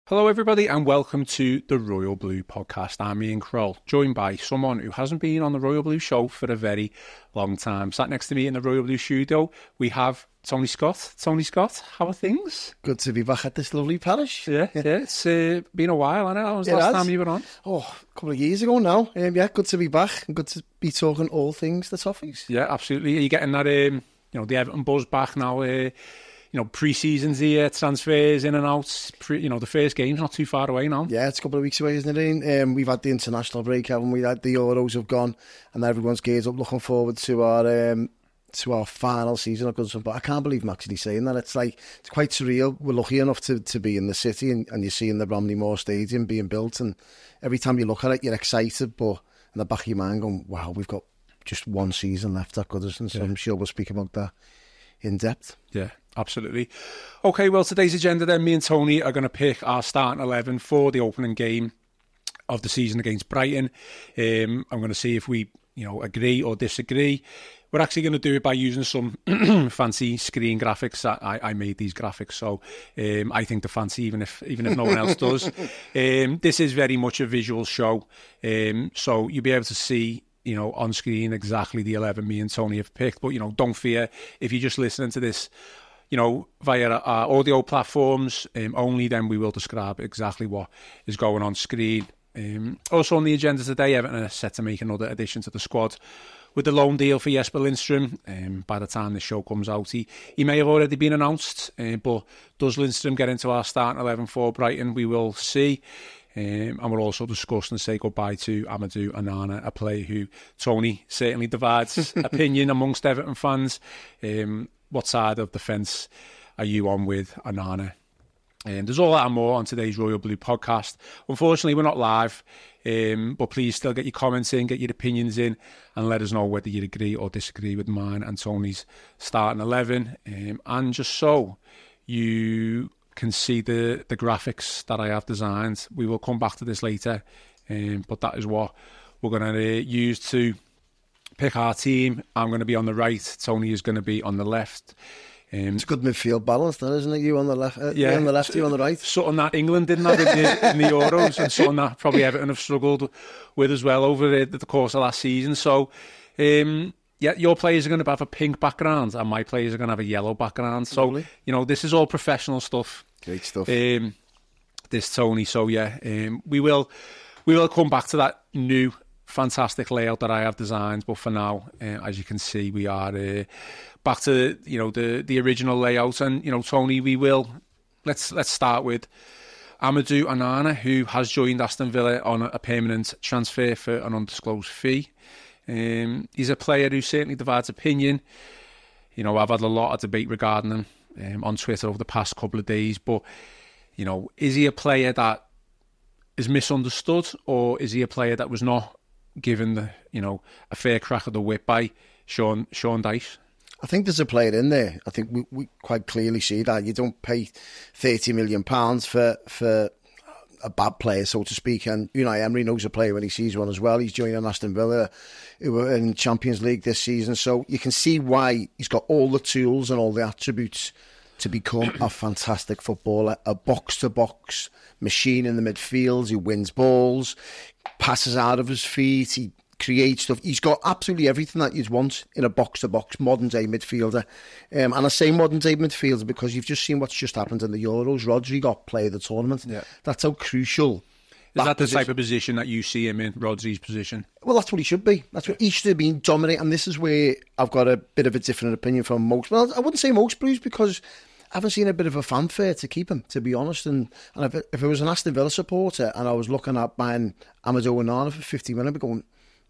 Hello everybody and welcome to the Royal Blue podcast. I'm Ian Croll, joined by someone who hasn't been on the Royal Blue show for a very long time. Sat next to me in the Royal Blue studio, we have Tony Scott. Tony Scott, how are things? Good to be back at this lovely parish. Yeah. It's been a while, hasn't it? When was the last time you were on? Oh, a couple of years ago now. Good to be back and good to be talking all things the Toffees. Yeah, absolutely. Are you getting that, the Everton buzz back now? Pre-season's here, transfers in and out. The first game's not too far away now. Yeah, it's a couple of weeks away, isn't it, Ian? We've had the international break, haven't we? The Euros have gone, and everyone's geared up, looking forward to our final season at Goodison Park. I can't believe I'm actually saying that. It's quite surreal. We're lucky enough to be in the city, and you're seeing the Bramley Moore Stadium being built, and every time you look at it, you're excited, but in the back of your mind going, wow, we've got just one season left at Goodison, so I'm sure we'll speak about that in depth. Yeah, absolutely. Okay, well, today's agenda then, me and Tony are going to pick our starting 11 for the opening game of the season against Brighton. I'm going to see if we, agree or disagree. We're actually going to do it by using some fancy screen graphics. I made these graphics, so I think they're fancy, even if no one else does. This is very much a visual show, so you'll be able to see on screen exactly the 11 me and Tony have picked. But, don't fear if you're just listening to this, via our audio platforms only, then we will describe exactly what is going on screen. Also on the agenda today, Everton are set to make another addition to the squad with the loan deal for Jesper Lindstrom. By the time the show comes out, he may have already been announced, but does Lindstrom get into our starting 11 for Brighton? We will see. And we'll also discuss and say goodbye to Amadou Onana, a player who Tony certainly divides opinion amongst Everton fans. What side of the fence are you on with Onana? There's all that and more on today's Royal Blue podcast. Unfortunately, we're not live, but please still get your comments in, get your opinions in, and let us know whether you agree or disagree with mine and Tony's starting 11. And just so you can see the graphics that I have designed. We will come back to this later, but that is what we're going to use to pick our team. I'm going to be on the right, Tony is going to be on the left. It's a good midfield balance, then, isn't it? You on the left, you on the left, you on the right. Something that England didn't have in the Euros, and something that probably Everton have struggled with as well over the course of last season. So, your players are going to have a pink background, and my players are going to have a yellow background. So, Lovely. This is all professional stuff. Great stuff. This Tony. So we will come back to that new fantastic layout that I have designed. But for now, as you can see, we are back to the original layout. And Tony, let's start with Amadou Onana, who has joined Aston Villa on a permanent transfer for an undisclosed fee. He's a player who certainly divides opinion. I've had a lot of debate regarding him on Twitter over the past couple of days, but is he a player that is misunderstood, or is he a player that was not given a fair crack of the whip by Sean Dyche? I think there's a player in there. I think we quite clearly see that. You don't pay £30 million for a bad player, so to speak, and Unai Emery knows a player when he sees one as well. He's joining Aston Villa, who were in Champions League this season, so you can see why he's got all the tools and all the attributes to become a fantastic footballer, a box-to-box machine in the midfield who wins balls, passes out of his feet, he creates stuff. He's got absolutely everything that you'd want in a box-to-box modern-day midfielder. And I say modern-day midfielder because you've just seen what's just happened in the Euros. Rodri got player of the tournament. Yeah. That's how crucial. Is that the type of position that you see him in, Rodri's position? Well, that's what he should be. That's what he should have been, dominating. And this is where I've got a bit of a different opinion from most. Well, I wouldn't say most, Bruce, because I haven't seen a bit of a fanfare to keep him, to be honest. And if I was an Aston Villa supporter and I was looking at buying Amadou Onana for 50 million, I'd be going,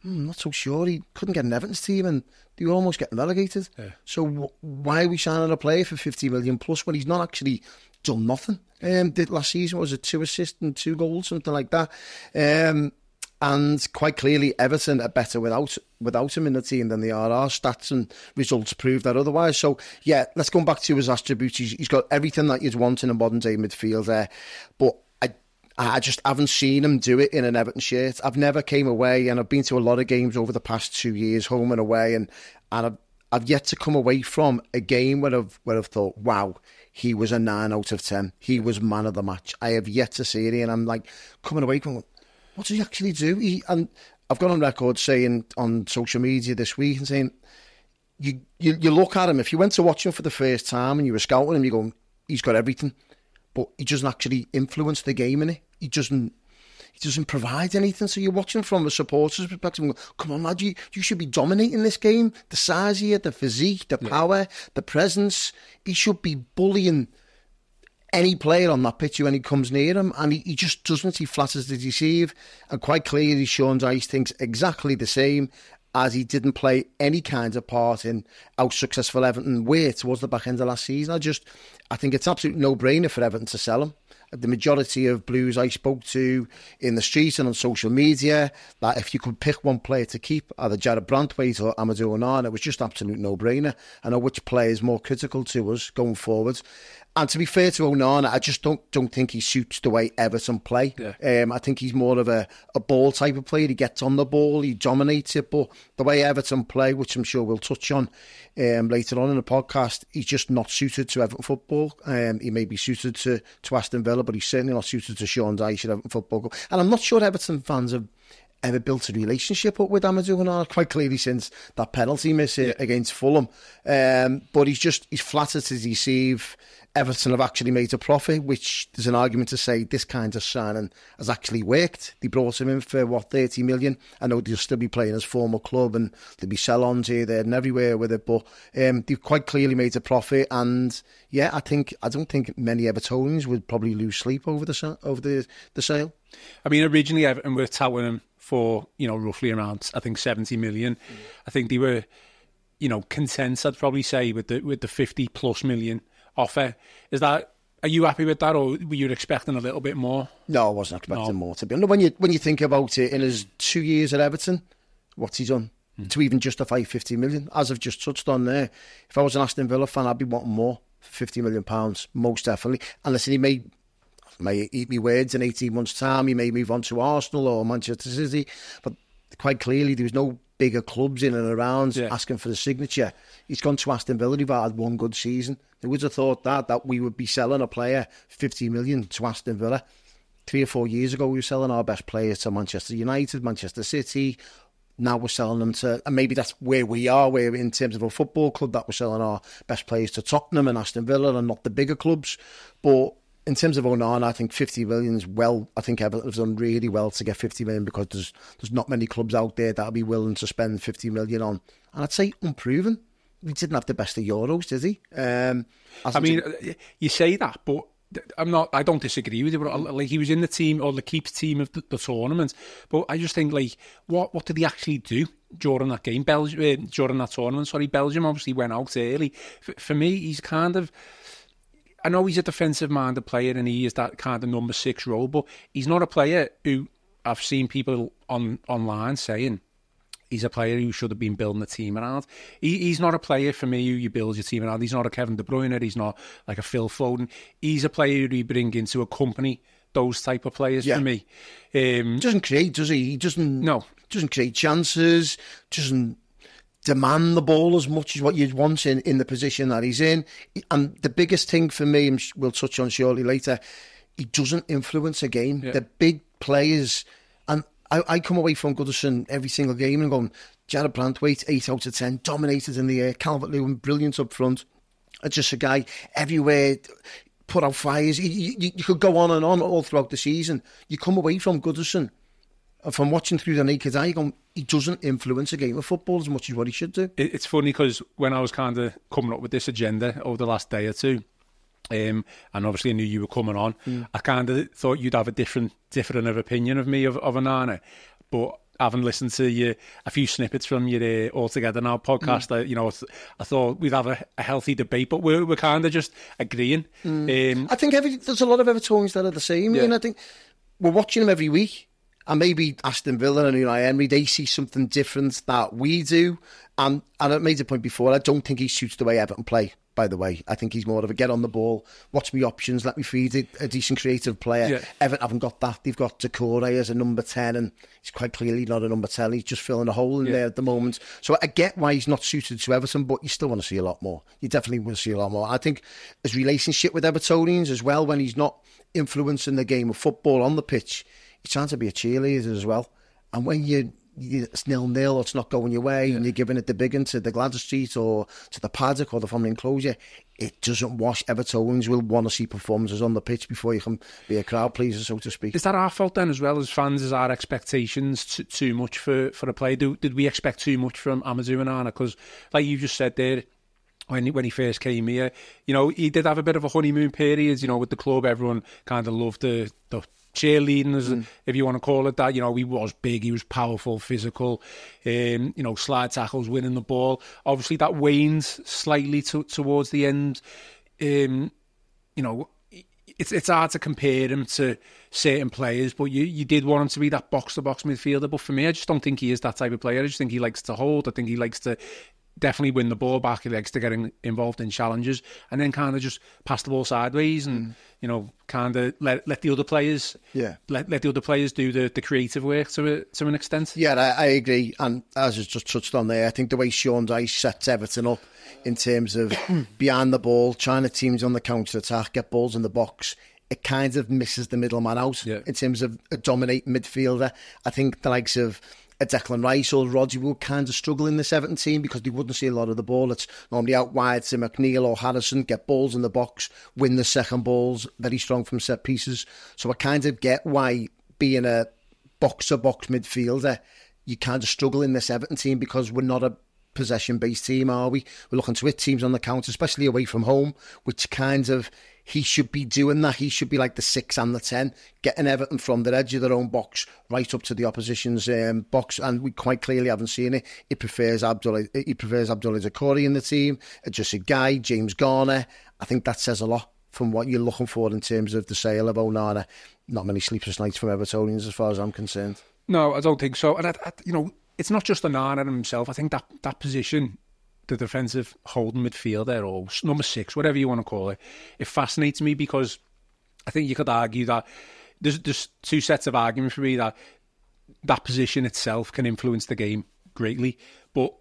I'm not so sure. He couldn't get an Everton's team and they were almost getting relegated. Yeah. So why are we signing a player for 50 million plus when he's not actually done nothing? Did last season, was it 2 assists and 2 goals, something like that? And quite clearly, Everton are better without him in the team than they are. Our stats and results prove that otherwise. So, yeah, let's go back to his attributes. He's got everything that you'd want in a modern-day midfielder. But I just haven't seen him do it in an Everton shirt. I've never came away, and I've been to a lot of games over the past 2 years, home and away, and I've yet to come away from a game where I've thought, wow, he was a 9 out of 10. He was man of the match. I have yet to see it, and I'm like coming away from, what does he actually do? And I've gone on record saying on social media this week and saying, you look at him, if you went to watch him for the first time and you were scouting him, you go, he's got everything, but he doesn't actually influence the game in it. He doesn't provide anything. So you're watching from a supporter's perspective and go, come on, lad, you should be dominating this game. The size here, the physique, the power, the presence. He should be bullying any player on that pitch when he comes near him, and he just doesn't. He flatters to deceive, and quite clearly Sean Dyche thinks exactly the same, as he didn't play any kind of part in how successful Everton were towards the back end of last season. I think it's absolute no-brainer for Everton to sell him. The majority of Blues I spoke to in the streets and on social media, that if you could pick one player to keep, either Jarrad Branthwaite or Amadou Onana, it was just absolute no-brainer. I know which player is more critical to us going forward. And to be fair to Onana, I just don't think he suits the way Everton play. Yeah. I think he's more of a ball type of player. He gets on the ball, he dominates it. But the way Everton play, which I'm sure we'll touch on later on in the podcast, he's just not suited to Everton football. He may be suited to Aston Villa, but he's certainly not suited to Sean Dyche at Everton football. And I'm not sure Everton fans have ever built a relationship up with Amadou Onana, quite clearly since that penalty miss against Fulham. But he's flattered to deceive. Everton have actually made a profit, which there's an argument to say this kind of signing has actually worked. They brought him in for, 30 million. I know they'll still be playing his former club and there'll be sell-ons here, there and everywhere with it, but they've quite clearly made a profit. And yeah, I don't think many Evertonians would probably lose sleep over the sale. I mean, originally Everton were touting him for, roughly around, I think, 70 million. I think they were, content, I'd probably say, with the 50 plus million offer. Are you happy with that, or were you expecting a little bit more? No, I wasn't expecting more, to be honest. When you think about it, in his 2 years at Everton, what's he done to even justify 50 million? As I've just touched on there, if I was an Aston Villa fan, I'd be wanting more for 50 million pounds, most definitely. And listen, he may eat me words in 18 months' time, he may move on to Arsenal or Manchester City, but quite clearly there was no bigger clubs in and around asking for the signature. He's gone to Aston Villa. They've had one good season. Who would have thought that we would be selling a player 50 million to Aston Villa? 3 or 4 years ago, we were selling our best players to Manchester United, Manchester City. Now we're selling them to, and maybe that's where we are, where in terms of a football club, that we're selling our best players to Tottenham and Aston Villa and not the bigger clubs. But in terms of Onana, I think 50 million is well. I think Everton have done really well to get 50 million, because there's not many clubs out there that'll be willing to spend 50 million on. And I'd say unproven. He didn't have the best of Euros, did he? I mean, you say that, but I don't disagree with you. But like, he was in the team, or the keeps team of the tournament. But I just think, like, what did he actually do during that game? During that tournament, sorry, Belgium obviously went out early. For me, he's kind of, I know he's a defensive-minded player and he is that kind of number 6 role, but he's not a player who I've seen people online saying he's a player who should have been building a team around. He's not a player for me who you build your team around. He's not a Kevin De Bruyne. He's not like a Phil Foden. He's a player who you bring in to accompany those type of players for me. Doesn't create, does he? He doesn't create chances, doesn't demand the ball as much as what you'd want in the position that he's in. And the biggest thing for me, and we'll touch on shortly later, he doesn't influence a game. The big players, and I come away from Goodison every single game and going, Jarrad Branthwaite, 8 out of 10, dominated in the air, Calvert-Lewin, brilliant up front. Just a guy everywhere, put out fires. You could go on and on all throughout the season. You come away from Goodison, from watching through the naked eye, going, he doesn't influence a game of football as much as what he should do. It's funny because when I was kind of coming up with this agenda over the last day or two, and obviously I knew you were coming on, I kind of thought you'd have a different of opinion of me of Onana, but having listened to a few snippets from your All Together Now podcast, I thought we'd have a healthy debate, but we're kind of just agreeing. I think there's a lot of Evertonians that are the same. I think we're watching him every week. And maybe Aston Villa and Unai Emery, they see something different that we do. And I made the point before, I don't think he suits the way Everton play, by the way. I think he's more of a get on the ball, watch me options, let me feed it, a decent creative player. Yeah. Everton haven't got that. They've got Decore as a number 10, and he's quite clearly not a number 10. He's just filling a hole in there at the moment. So I get why he's not suited to Everton, but you still want to see a lot more. You definitely want to see a lot more. I think his relationship with Evertonians as well, when he's not influencing the game of football on the pitch, he's trying to be a cheerleader as well. And when it's 0-0 or it's not going your way and you're giving it the big one to the Gladys Street or to the paddock or the family enclosure, it doesn't wash. Evertonians will want to see performances on the pitch before you can be a crowd pleaser, so to speak. Is that our fault then as well as fans? Is our expectations too much for a player? Did we expect too much from Amadou Onana? Because like you just said there, when he first came here, he did have a bit of a honeymoon period, with the club. Everyone kind of loved the cheerleading, if you want to call it that. He was big, he was powerful, physical, slide tackles, winning the ball. Obviously that wanes slightly towards the end. It's hard to compare him to certain players, but you did want him to be that box-to-box midfielder. But for me, I just don't think he is that type of player. I just think he likes to hold. I think he likes to definitely win the ball back. He likes to get involved in challenges and then kind of just pass the ball sideways and kind of let the other players let the other players do the creative work to an extent. Yeah, I agree. And as I just touched on there, I think the way Sean Dyche sets Everton up in terms of behind the ball, trying to teams on the counter attack, get balls in the box, it kind of misses the middleman out in terms of a dominating midfielder. I think the likes of a Declan Rice or Rodri will kind of struggle in this Everton team because they wouldn't see a lot of the ball. It's normally out wide to McNeil or Harrison, get balls in the box, win the second balls, very strong from set pieces. So I kind of get why being a box-to-box midfielder, you kind of struggle in this Everton team because we're not a possession-based team, are we? We're looking to hit teams on the counter, especially away from home, which kind of, he should be doing that. He should be like the 6 and the 10, getting Everton from the edge of their own box right up to the opposition's box, and we quite clearly haven't seen it. He prefers Abdullah Decore in the team, just a guy, James Garner. I think that says a lot from what you're looking for in terms of the sale of Onana. Not many sleepless nights from Evertonians as far as I'm concerned. No, I don't think so. And it's not just Onana himself. I think that position, the defensive holding midfielder or number 6, whatever you want to call it, it fascinates me because I think you could argue that there's two sets of arguments for me that position itself can influence the game greatly, but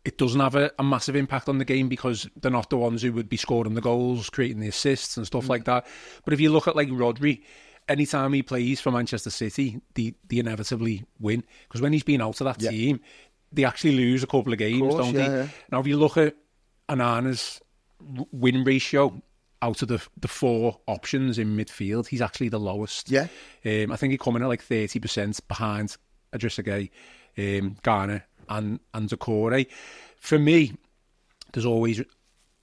it doesn't have a massive impact on the game because they're not the ones who would be scoring the goals, creating the assists and stuff like that. But if you look at like Rodri, anytime he plays for Manchester City, they inevitably win because when he's been out of that team, they actually lose a couple of games, don't they? Yeah. Now, if you look at Onana's win ratio out of the 4 options in midfield, he's actually the lowest. Yeah. I think he's coming at like 30% behind Idrissa Gueye, Garner and Decore. For me, there's always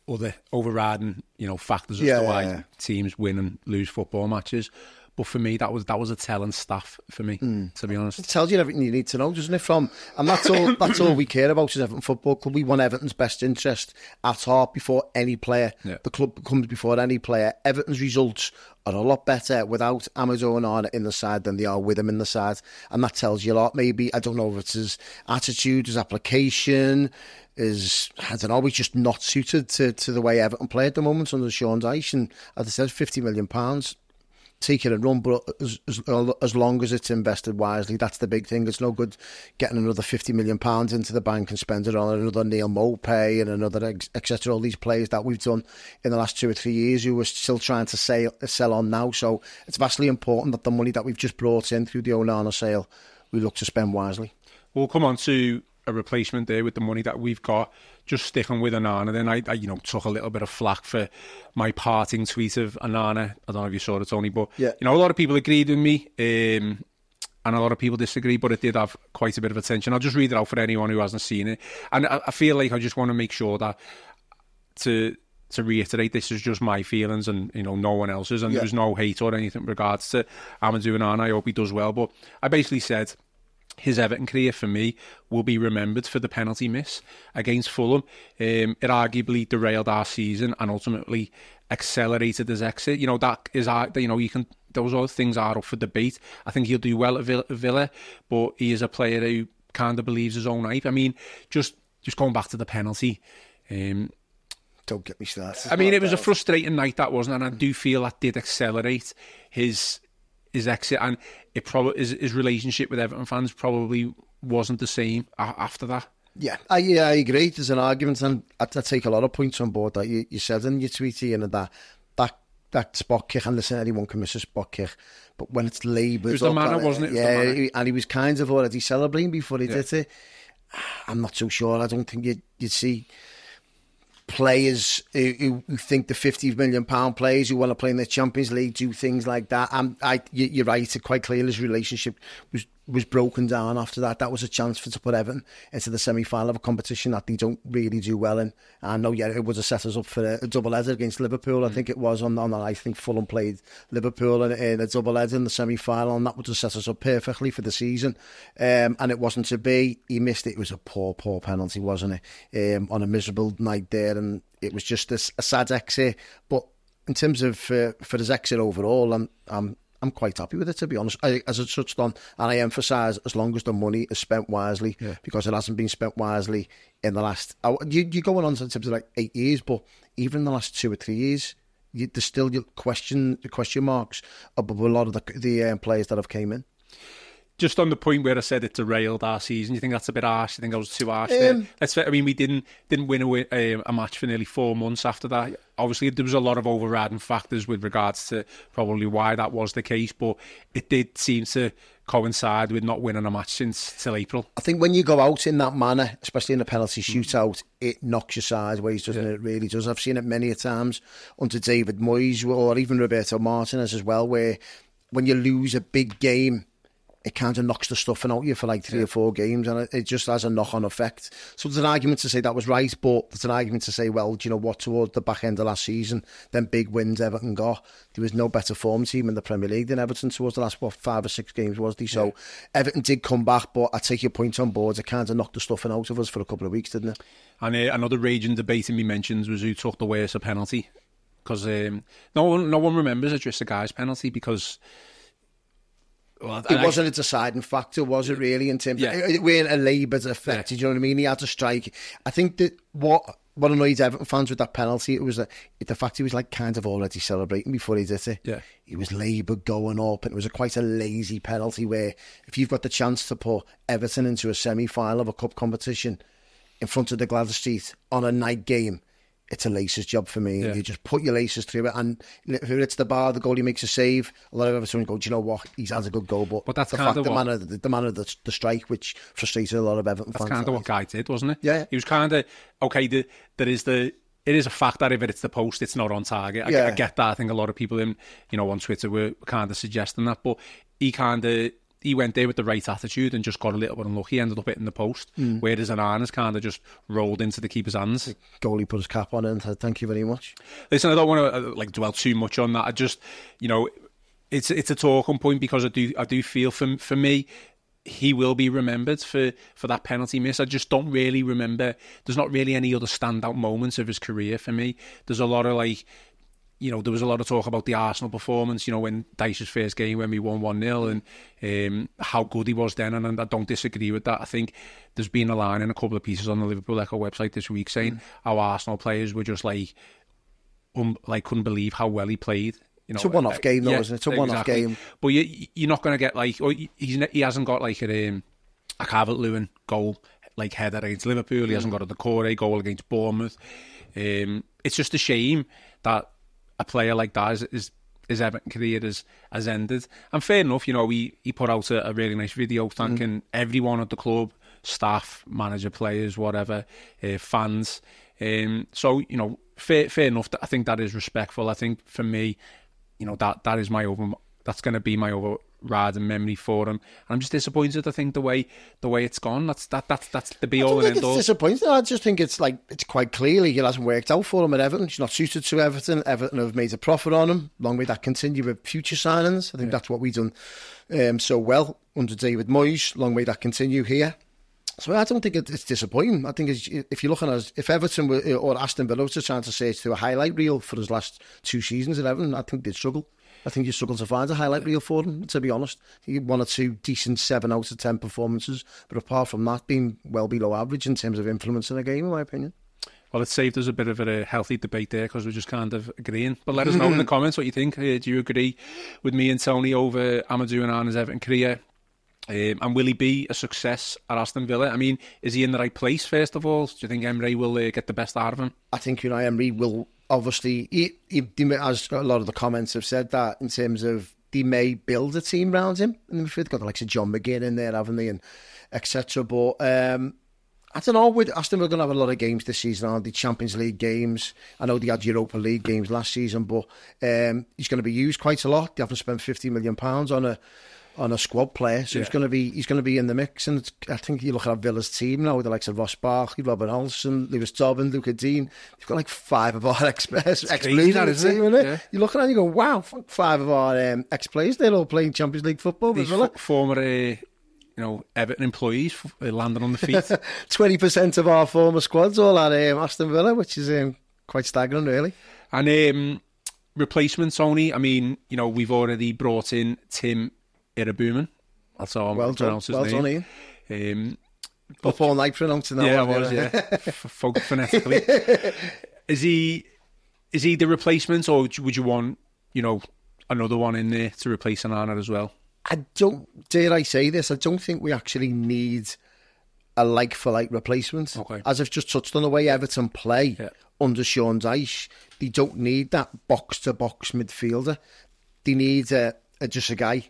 other overriding, factors as to why teams win and lose football matches. But for me, that was a telling stuff for me, to be honest. It tells you everything you need to know, doesn't it? And that's all we care about as Everton Football Club. We want Everton's best interest at heart before any player. Yeah. The club comes before any player. Everton's results are a lot better without Amadou Onana in the side than they are with him in the side. And that tells you a lot. Maybe, I don't know if it's his attitude, his application, he's just not suited to the way Everton play at the moment under Sean Dyche. And as I said, £50 million. Take it and run, but as long as it's invested wisely, that's the big thing. It's no good getting another £50 million into the bank and spend it on another Neil Maupay and another etc. All these players that we've done in the last 2 or 3 years who we're still trying to sell on now. So it's vastly important that the money that we've just brought in through the Onana sale, we look to spend wisely. We'll come on to a replacement there with the money that we've got. Just sticking with Onana, then I took a little bit of flack for my parting tweet of Onana. I don't know if you saw it, Tony, but a lot of people agreed with me, and a lot of people disagree, but it did have quite a bit of attention. I'll just read it out for anyone who hasn't seen it, and I feel like I just want to make sure that to reiterate, this is just my feelings and no one else's, and there's no hate or anything in regards to Amadou Onana. I hope he does well, but I basically said his Everton career, for me, will be remembered for the penalty miss against Fulham. It arguably derailed our season and ultimately accelerated his exit. That is, those other things are up for debate. I think he'll do well at Villa, but he is a player who kind of believes his own hype. I mean, just going back to the penalty. Don't get me started. I mean, it was a frustrating night, that wasn't, and I do feel that did accelerate his exit, and it probably his relationship with Everton fans probably wasn't the same after that. Yeah, I agree. There's an argument, and I take a lot of points on board that you said in your tweet, Ian, that spot kick, and listen, anyone can miss a spot kick, but when it's laboured, it was the manner, wasn't it? Yeah, and he was kind of already celebrating before he did it. I'm not so sure. I don't think you'd see players who think the £50 million players who want to play in the Champions League do things like that. You're right, it's quite clear his relationship was broken down after that. That was a chance to put Everton into the semi-final of a competition that they don't really do well in. I know, it was a set us up for a double-header against Liverpool. I think it was on that. I think Fulham played Liverpool in a double-header in the semi-final, and that would have set us up perfectly for the season. And it wasn't to be. He missed it. It was a poor penalty, wasn't it? On a miserable night there, and it was just a sad exit. But in terms of for his exit overall, I'm quite happy with it, to be honest. As I touched on, and I emphasise, as long as the money is spent wisely, because it hasn't been spent wisely in the last... You're going on in terms of like 8 years, but even in the last 2 or 3 years, there's still question marks above a lot of the players that have came in. Just on the point where I said it derailed our season, you think that's a bit harsh? You think I was too harsh there? I mean, we didn't win a match for nearly 4 months after that. Obviously, there was a lot of overriding factors with regards to probably why that was the case, but it did seem to coincide with not winning a match since till April. I think when you go out in that manner, especially in a penalty shootout, it knocks you sideways, doesn't it? It really does. I've seen it many a times under David Moyes or even Roberto Martinez as well, where when you lose a big game, it kind of knocks the stuffing out of you for like 3 or 4 games, and it just has a knock-on effect. So there's an argument to say that was right, but there's an argument to say, well, do you know what, towards the back end of last season, them big wins Everton got, there was no better form team in the Premier League than Everton towards the last, 5 or 6 games, was they? So Everton did come back, but I take your point on board, it kind of knocked the stuffing out of us for a couple of weeks, didn't it? And another raging debate in me mentions was who took the worst penalty, because no one remembers Idrissa Guye's penalty, because... Well, it wasn't a deciding factor, was it, really, in terms of it weren't a laboured effect, you know what I mean? He had to strike. I think that what annoyed Everton fans with that penalty, it was the fact he was like kind of already celebrating before he did it. Yeah. He was laboured going up, and it was quite a lazy penalty where if you've got the chance to put Everton into a semi-final of a cup competition in front of the Gladys Street on a night game, it's a laces job for me. You just put your laces through it, and if it's the bar, the goalie makes a save, a lot of Everton go, do you know what, he's had a good goal, but that's the man of the strike, which frustrated a lot of Everton fans. That's kind of what Guy did, wasn't it? Yeah. He was kind of, it is a fact that if it's the post, it's not on target. I get that. I think a lot of people on Twitter were kind of suggesting that, but he went there with the right attitude and just got a little bit unlucky, ended up hitting the post, whereas Onana's kind of just rolled into the keeper's hands. The goalie put his cap on and said, thank you very much. Listen, I don't want to dwell too much on that. I just, it's a talking point, because I do feel for me, he will be remembered for that penalty miss. I just don't really remember. There's not really any other standout moments of his career for me. There's a lot of there was a lot of talk about the Arsenal performance, when Dyche's first game when we won 1-0 and how good he was then, and I don't disagree with that. I think there's been a line in a couple of pieces on the Liverpool Echo website this week saying how Arsenal players were just couldn't believe how well he played. It's a one-off game though, isn't it? It's a one-off game. But you're not going to get he hasn't got a Calvert-Lewin goal header against Liverpool. He hasn't got a Decore goal against Bournemouth. It's just a shame that a player like that his Everton career has ended. And fair enough, he put out a really nice video thanking everyone at the club, staff, manager, players, whatever, fans. So, fair enough. I think that is respectful. I think for me, that is that's going to be my overriding memory for him. And I'm just disappointed. I think the way it's gone. That's the be all and end all. It's disappointing. I just think it's quite clearly it hasn't worked out for him at Everton. He's not suited to Everton. Everton have made a profit on him. Long may that continue with future signings. I think that's what we've done so well under David Moyes. Long may that continue here. So I don't think it's disappointing. I think if you're looking at if Everton or Aston Villa was trying to search through a highlight reel for his last 2 seasons at Everton, I think they'd struggle. I think you struggle to find a highlight reel for him, to be honest. He had 1 or 2 decent 7 out of 10 performances, but apart from that, being well below average in terms of influence in a game, in my opinion. Well, it saved us a bit of a healthy debate there because we're just kind of agreeing. But let us know in the comments what you think. Do you agree with me and Tony over Amadou Onana's Everton career? And will he be a success at Aston Villa? I mean, is he in the right place, first of all? Do you think Emery will get the best out of him? I think Unai Emery will, obviously, as a lot of the comments have said, that in terms of they may build a team around him. And they've got the likes of John McGinn in there, haven't they, and etc. But I don't know, with Aston Villa going to have a lot of games this season, aren't they? Champions League games. I know they had Europa League games last season, but he's going to be used quite a lot. They haven't spent £50 million on a squad player, so he's going to be in the mix. And I think you look at Villa's team now with the likes of Ross Barkley, Robin Olsen, Lewis Dobbin, Luca Dean. They've got like 5 of our ex-players in the team, isn't it? Yeah. You look at it and you go, wow, 5 of our ex-players, they're all playing Champions League football. These former Everton employees landing on the feet. 20% of our former squads all at Aston Villa, which is quite staggering, really. And replacements only. I mean, we've already brought in Tim Irabuman. That's how I'm pronouncing his name. Ian. Up all night pronouncing that. Yeah, I was. Yeah, phonetically. Is he the replacement, or would you want another one in there to replace Onana as well? Dare I say this, I don't think we actually need a like-for-like replacement. Okay. As I've just touched on, the way Everton play under Sean Dyche, they don't need that box-to-box midfielder. They need just a guy,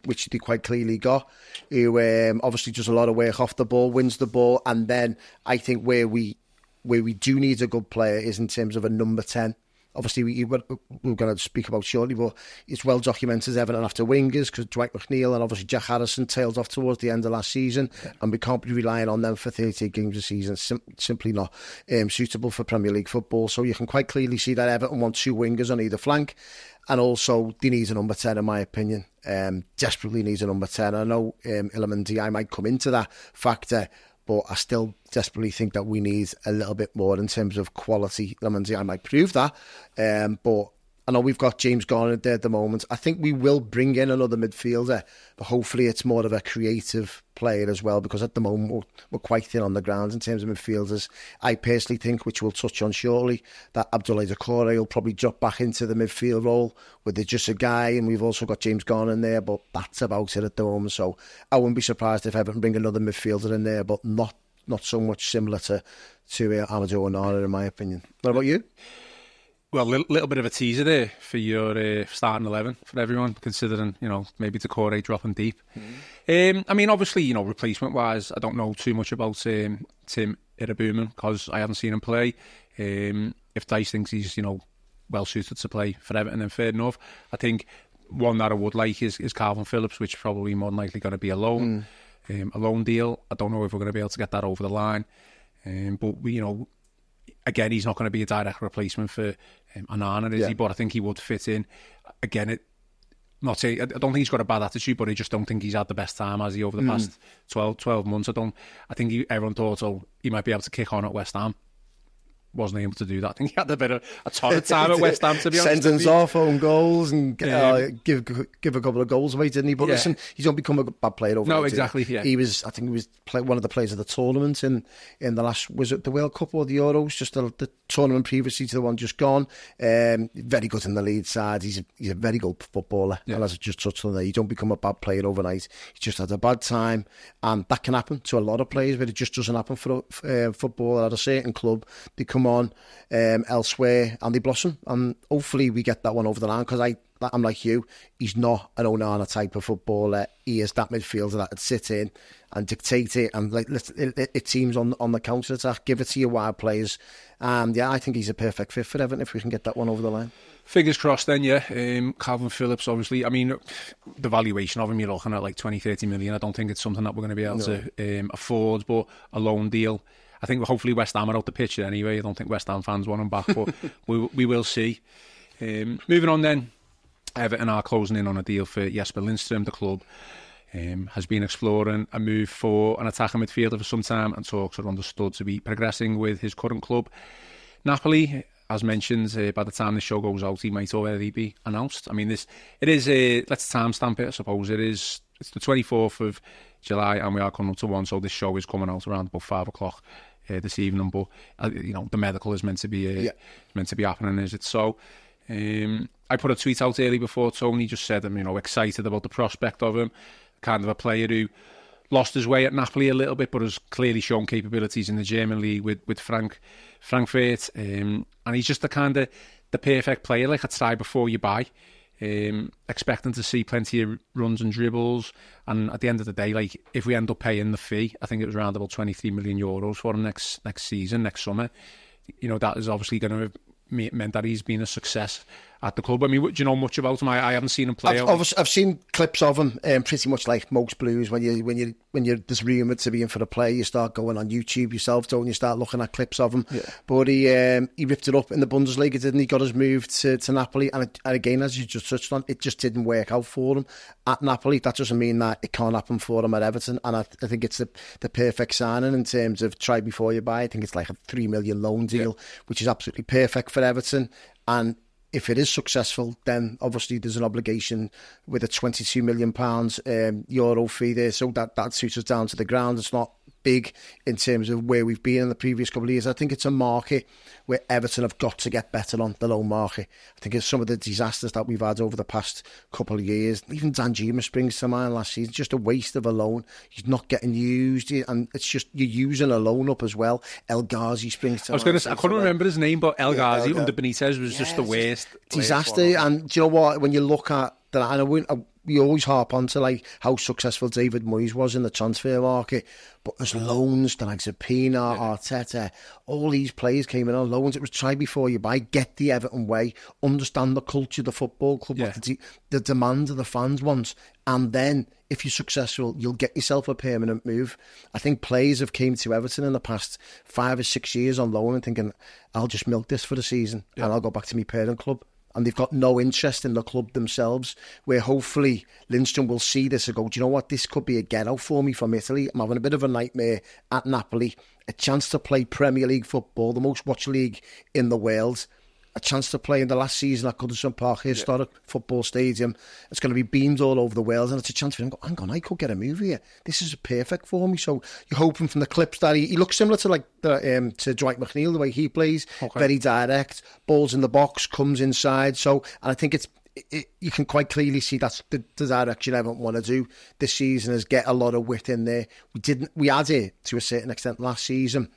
which they quite clearly got, who obviously does a lot of work off the ball, wins the ball, and then I think where we do need a good player is in terms of a number 10. Obviously, we're going to speak about shortly, but it's well documented Everton after wingers, because Dwight McNeil and obviously Jack Harrison tailed off towards the end of last season, and we can't be relying on them for 38 games a season. Simply not suitable for Premier League football. So you can quite clearly see that Everton want 2 wingers on either flank, and also they need a number 10, in my opinion. Desperately needs a number 10. I know Iliman Ndiaye might come into that factor, but I still desperately think that we need a little bit more in terms of quality. I might prove that, but I know we've got James Garner there at the moment. I think we will bring in another midfielder, but hopefully it's more of a creative player as well, because at the moment we're quite thin on the ground in terms of midfielders. I personally think, which we'll touch on shortly, that Abdoulaye Doucouré will probably drop back into the midfield role with just a guy, and we've also got James Garner in there, but that's about it at the moment. So I wouldn't be surprised if Everton bring another midfielder in there, but not so much similar to Amadou Onana, in my opinion. What about you? Well, a little bit of a teaser there for your starting 11 for everyone, considering, maybe Doucouré dropping deep. I mean, obviously, replacement-wise, I don't know too much about Tim Irabuman because I haven't seen him play. If Dyche thinks he's, well-suited to play for Everton, then fair enough. I think one that I would like is Calvin Phillips, which is probably more than likely going to be a loan deal. I don't know if we're going to be able to get that over the line. But, again, he's not going to be a direct replacement for Onana, is he? But I think he would fit in. Again, I don't think he's got a bad attitude, but I just don't think he's had the best time, has he, over the past 12 months. I think everyone thought, he might be able to kick on at West Ham. Wasn't able to do that. I think he had a torrid time at West Ham, to be honest. Sentence off, own goals, and give a couple of goals away, didn't he? But listen, he's not become a bad player overnight. No, exactly. Yeah. He was one of the players of the tournament in the last, was it the World Cup or the Euros? Just the tournament previously to the one just gone. Very good in the lead side. He's a very good footballer. Yeah. And as I just touched on there, you don't become a bad player overnight. He just had a bad time, and that can happen to a lot of players, but it just doesn't happen for football at a certain club. They come on elsewhere and they blossom, and hopefully we get that one over the line, because I'm like you, he's not an Onana type of footballer. He is that midfielder that would sit in and dictate it, and it seems on the counter attack, give it to your wide players. And I think he's a perfect fit for Everton if we can get that one over the line. Fingers crossed then, yeah. Calvin Phillips, obviously, I mean, the valuation of him, you're looking at like 20-30 million. I don't think it's something that we're going to be able to afford, but a loan deal, I think hopefully West Ham are out the picture anyway. I don't think West Ham fans want him back, but we will see. Moving on then, Everton are closing in on a deal for Jesper Lindstrom. The club has been exploring a move for an attacking midfielder for some time, and talks are understood to be progressing with his current club. Napoli as mentioned, by the time the show goes out, he might already be announced. I mean, let's timestamp it, I suppose. It's the 24th of July, and we are coming up to 1, so this show is coming out around about 5 o'clock this evening. But the medical is meant to be happening, is it? So I put a tweet out early before Tony just said I'm excited about the prospect of him, kind of a player who lost his way at Napoli a little bit, but has clearly shown capabilities in the German league with Frankfurt. And he's just the perfect player, like a try before you buy. Expecting to see plenty of runs and dribbles. And at the end of the day, like if we end up paying the fee, I think it was around about 23 million euros for him next season, next summer. That is obviously going to have meant that he's been a success at the club. I mean, do you know much about him? I haven't seen him play. I've seen clips of him, pretty much like most Blues. When you're there's rumoured to be in for a play, you start going on YouTube yourself, don't you? Start looking at clips of him. Yeah. But he ripped it up in the Bundesliga, didn't he? Got his move to Napoli, and again, as you just touched on, it just didn't work out for him at Napoli. That doesn't mean that it can't happen for him at Everton, and I think it's the perfect signing in terms of try before you buy. I think it's like a 3 million loan deal, which is absolutely perfect for Everton. And if it is successful, then obviously there's an obligation with a £22 million euro fee there, so that suits us down to the ground. It's not big in terms of where we've been in the previous couple of years. I think it's a market where Everton have got to get better on, the loan market. I think it's some of the disasters that we've had over the past couple of years. Even Danjuma springs to mind last season, just a waste of a loan. He's not getting used, and it's just you're using a loan up as well. El Ghazi springs to mind. I couldn't remember his name, but El Ghazi under Benitez was just the worst. Disaster. And do you know what? When you look at that, and we always harp on to like how successful David Moyes was in the transfer market, but as loans, the likes of Pina, Arteta, all these players came in on loans. It was try before you buy, get the Everton way, understand the culture of the football club, what the demand of the fans wants, and then if you're successful, you'll get yourself a permanent move. I think players have came to Everton in the past 5 or 6 years on loan and thinking, I'll just milk this for the season and I'll go back to my parent club. And they've got no interest in the club themselves, where hopefully Lindstrom will see this and go, do you know what, this could be a get-out for me from Italy. I'm having a bit of a nightmare at Napoli. A chance to play Premier League football, the most watched league in the world. A chance to play in the last season at Goodison Park, historic football stadium. It's going to be beamed all over the world, and it's a chance for him to go, hang on, I could get a move here. This is perfect for me. So you're hoping from the clips that he looks similar to to Dwight McNeil, the way he plays. Okay. Very direct, balls in the box, comes inside. So, and I think you can quite clearly see that's the direction Everton want to do this season, is get a lot of width in there. We had it to a certain extent last season,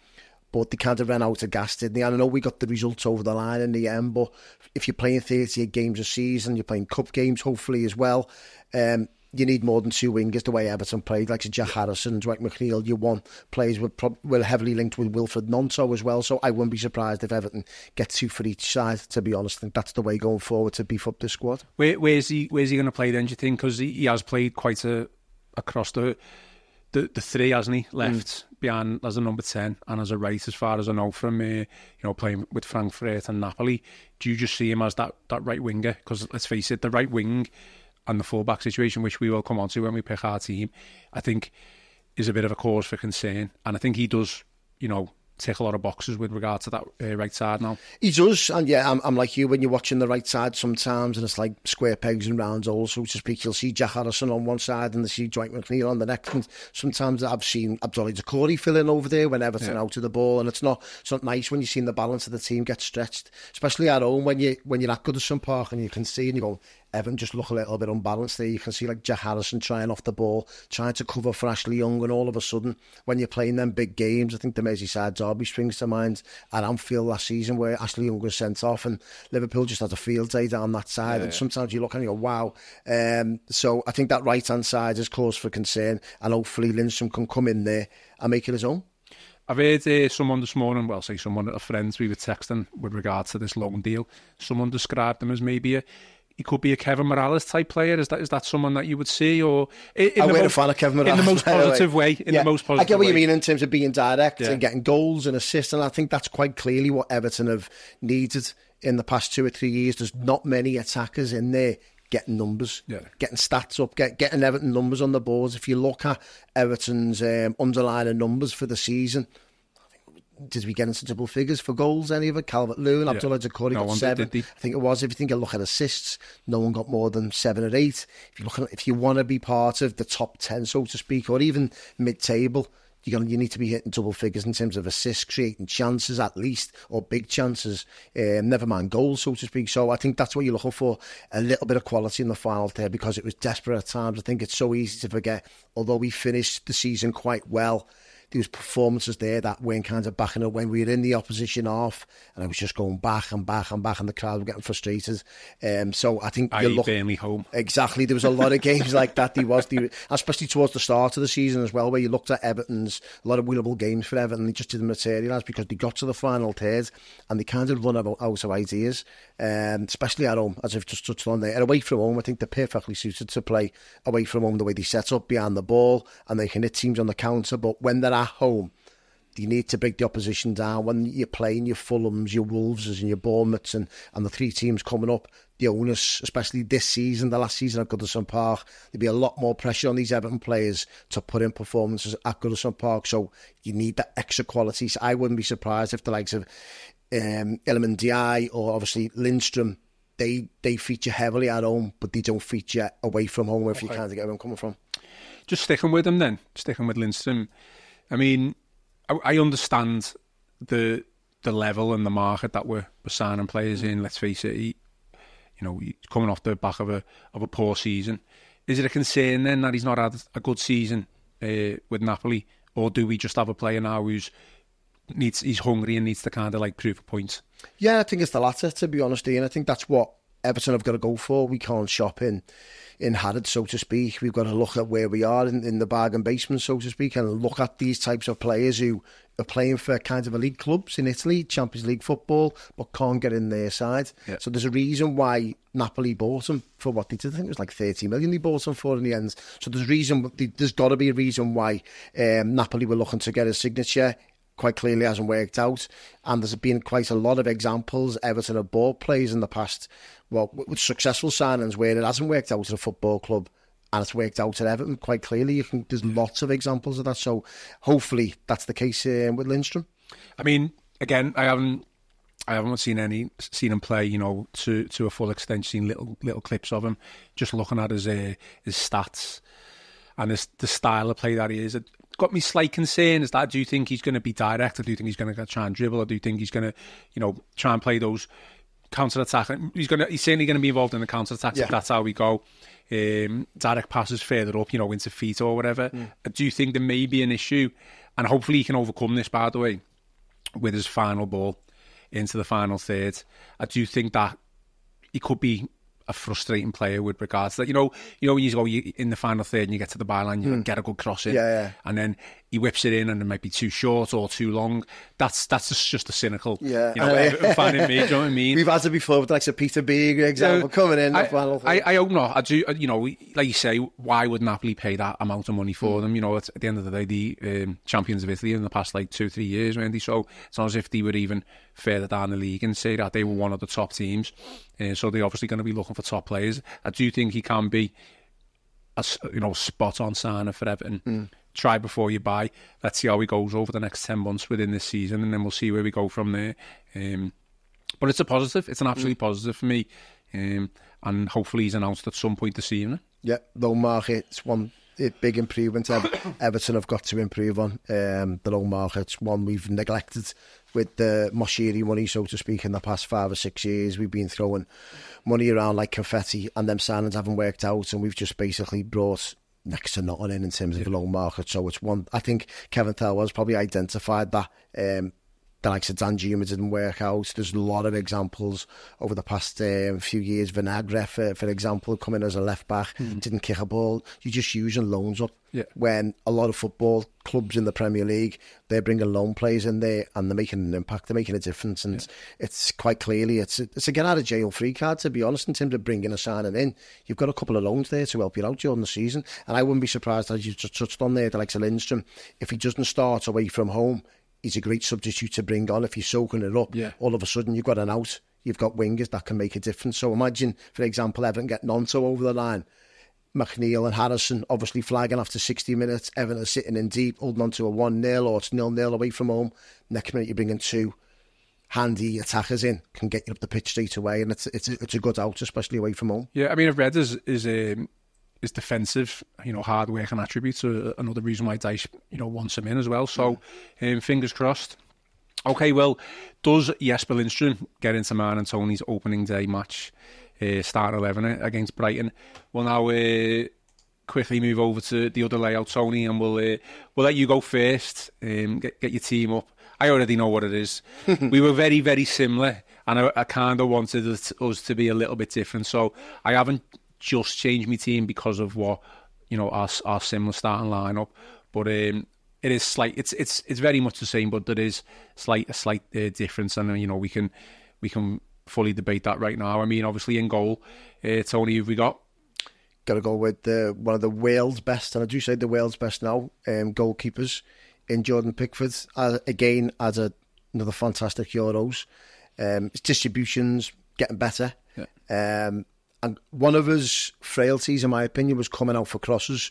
but they kind of ran out of gas, didn't they? I know we got the results over the line in the end, but if you're playing 38 games a season, you're playing cup games hopefully as well, you need more than 2 wingers the way Everton played, like Jack Harrison and Dwight McNeil. You want players were heavily linked with Wilfred Gnonto as well, so I wouldn't be surprised if Everton get 2 for each side, to be honest. I think that's the way going forward to beef up the squad. Where's he going to play then, do you think? Because he has played quite across the 3, hasn't he, left behind as a number 10 and as a right, as far as I know, from playing with Frankfurt and Napoli. Do you just see him as that right winger? Because let's face it, the right wing and the full-back situation, which we will come on to when we pick our team, I think is a bit of a cause for concern. And I think he does, tick a lot of boxes with regard to that right side now. He does, and I'm like you, when you're watching the right side sometimes, and it's like square pegs and round holes, so to speak. You'll see Jack Harrison on one side and you see Dwight McNeil on the next, and sometimes I've seen Abdoulaye Doucouré fill in over there when Everton out of the ball, and it's not nice when you've seen the balance of the team get stretched, especially at home when you're at Goodison Park and you can see and you go, Everton just look a little bit unbalanced there. You can see like Jack Harrison trying off the ball, trying to cover for Ashley Young, and all of a sudden when you're playing them big games, I think the Merseyside derby springs to mind at Anfield last season where Ashley Young was sent off and Liverpool just had a field day down that side, and sometimes you look and you go, wow. So I think that right hand side is cause for concern, and hopefully Lindstrom can come in there and make it his own. I've heard someone this morning, a friend we were texting with regard to this loan deal, someone described him as maybe he could be a Kevin Morales type player. Is that someone that you would see, or I'm a fan of Kevin Morales in the most positive way? I get what you mean in terms of being direct and getting goals and assists, and I think that's quite clearly what Everton have needed in the past 2 or 3 years. There's not many attackers in there getting numbers, getting stats up, getting Everton numbers on the boards. If you look at Everton's underlying numbers for the season, did we get into double figures for goals? Any of it? Calvert-Lewin, Abdullah Zakori got 7. I think it was. If you think you look at assists, no one got more than 7 or 8. If you want to be part of the top 10, so to speak, or even mid-table, you need to be hitting double figures in terms of assists, creating chances at least, or big chances, never mind goals, so to speak. So I think that's what you're looking for, a little bit of quality in the final third, because it was desperate at times. I think it's so easy to forget, although we finished the season quite well, there was performances there that weren't kind of backing up when we were in the opposition half, and I was just going back and back and back, and the crowd were getting frustrated. So I think you look Burnley home. Exactly, there was a lot of games like that. Especially towards the start of the season as well, where you looked at Everton's, a lot of winnable games for Everton. They just didn't materialise because they got to the final third and they kind of run out of ideas, especially at home, as I've just touched on there. And away from home, I think they're perfectly suited to play away from home, the way they set up behind the ball and they can hit teams on the counter. But when they're at home, you need to break the opposition down. When you're playing your Fulhams, your Wolves and your Bournemouths and the 3 teams coming up, the onus, especially this season, the last season at Goodison Park, there'd be a lot more pressure on these Everton players to put in performances at Goodison Park. So you need that extra quality. So I wouldn't be surprised if the likes of Iliman Ndiaye or obviously Lindstrom, they feature heavily at home, but they don't feature away from home if you can't get where I'm coming from. Just sticking with them then, sticking with Lindstrom. I mean, I understand the level and the market that we're signing players in. Let's face it, he's coming off the back of a poor season. Is it a concern then that he's not had a good season with Napoli, or do we just have a player now he's hungry and needs to kind of like prove a point? Yeah, I think it's the latter, to be honest, Ian. I think that's what Everton have got to go for. We can't shop in Harrods, so to speak. We've got to look at where we are in the bargain basement, so to speak, and look at these types of players who are playing for kind of elite clubs in Italy, Champions League football, but can't get in their side. Yeah. So there's a reason why Napoli bought him for what they did. I think it was like 30 million they bought him for in the end. So there's got to be a reason why Napoli were looking to get his signature. Quite clearly hasn't worked out, and there's been quite a lot of examples. Everton have bought players in the past, well, with successful signings where it hasn't worked out at a football club and it's worked out at Everton. Quite clearly, there's lots of examples of that. So hopefully that's the case with Lindstrom. I mean, again, I haven't seen him play, to a full extent. Seen little clips of him. Just looking at his stats and the style of play that he is. Got me slight concern is that I do think he's going to be direct. I do think he's going to try and dribble. I do think he's going to, try and play those counter-attack. He's certainly going to be involved in the counter-attacks if that's how we go. Direct passes further up, into feet or whatever. I do think there may be an issue, and hopefully he can overcome this, by the way, with his final ball into the final third. I do think that he could be a frustrating player with regards to that. When you go in the final third and you get to the byline, you get a good cross in, and then he whips it in and it might be too short or too long. That's just a cynical, fan in me. Do you know what I mean? We've had it before with like a Peter Beagle example coming in the final third. I hope not. I do. Like you say, why would Napoli pay that amount of money for them? At the end of the day, the champions of Italy in the past 2-3 years, weren't they? So it's not as if they were even further down the league and say that they were one of the top teams. So they're obviously going to be looking for top players. I do think he can be a spot on signer for Everton. Try before you buy. Let's see how he goes over the next 10 months within this season, and then we'll see where we go from there. But it's a positive. It's an absolute positive for me, and hopefully he's announced at some point this evening. Yeah, loan market's one big improvement Everton have got to improve on. The loan market's one we've neglected with the Moshiri money, so to speak, in the past 5 or 6 years. We've been throwing money around like confetti, and them signings haven't worked out, and we've just basically brought next to nothing in terms of the loan market. So it's one, I think Kevin Thelwell's probably identified that. The likes of Danjuma didn't work out. There's a lot of examples over the past few years. Vinagre, for example, coming as a left back, didn't kick a ball. You're just using loans up. Yeah. When a lot of football clubs in the Premier League, they're bringing loan players in there and they're making an impact, they're making a difference, and it's quite clearly it's a get out of jail free card, to be honest, in terms of bringing a signing in. You've got a couple of loans there to help you out during the season, and I wouldn't be surprised, as you just touched on there, the likes of Lindstrom, if he doesn't start away from home, he's a great substitute to bring on. If you're soaking it up, all of a sudden you've got an out. You've got wingers that can make a difference. So imagine, for example, Everton getting Onto over the line. McNeil and Harrison obviously flagging after 60 minutes. Everton are sitting in deep, holding on to a 1-0 or it's 0-0 away from home. Next minute you're bringing two handy attackers in, can get you up the pitch straight away, and it's a good out, especially away from home. Yeah, I mean, I've read his defensive, hard work and attributes are another reason why Dyche, wants him in as well. So, fingers crossed. Okay, well, does Jesper Lindstrom get into Man and Tony's opening day match, start 11 against Brighton? We'll now quickly move over to the other layout, Tony, and we'll let you go first. Get your team up. I already know what it is. We were very, very similar, and I kind of wanted us to be a little bit different. So I haven't just changed my team because of what our similar starting lineup, but it is slight. It's very much the same, but there is a slight difference, and we can fully debate that right now. I mean, obviously in goal, Tony, who've we got? Got to go with one of the world's best, and I do say the world's best now, goalkeepers in Jordan Pickford. Again, as another fantastic Euros. His distributions getting better. Yeah. And one of his frailties, in my opinion, was coming out for crosses.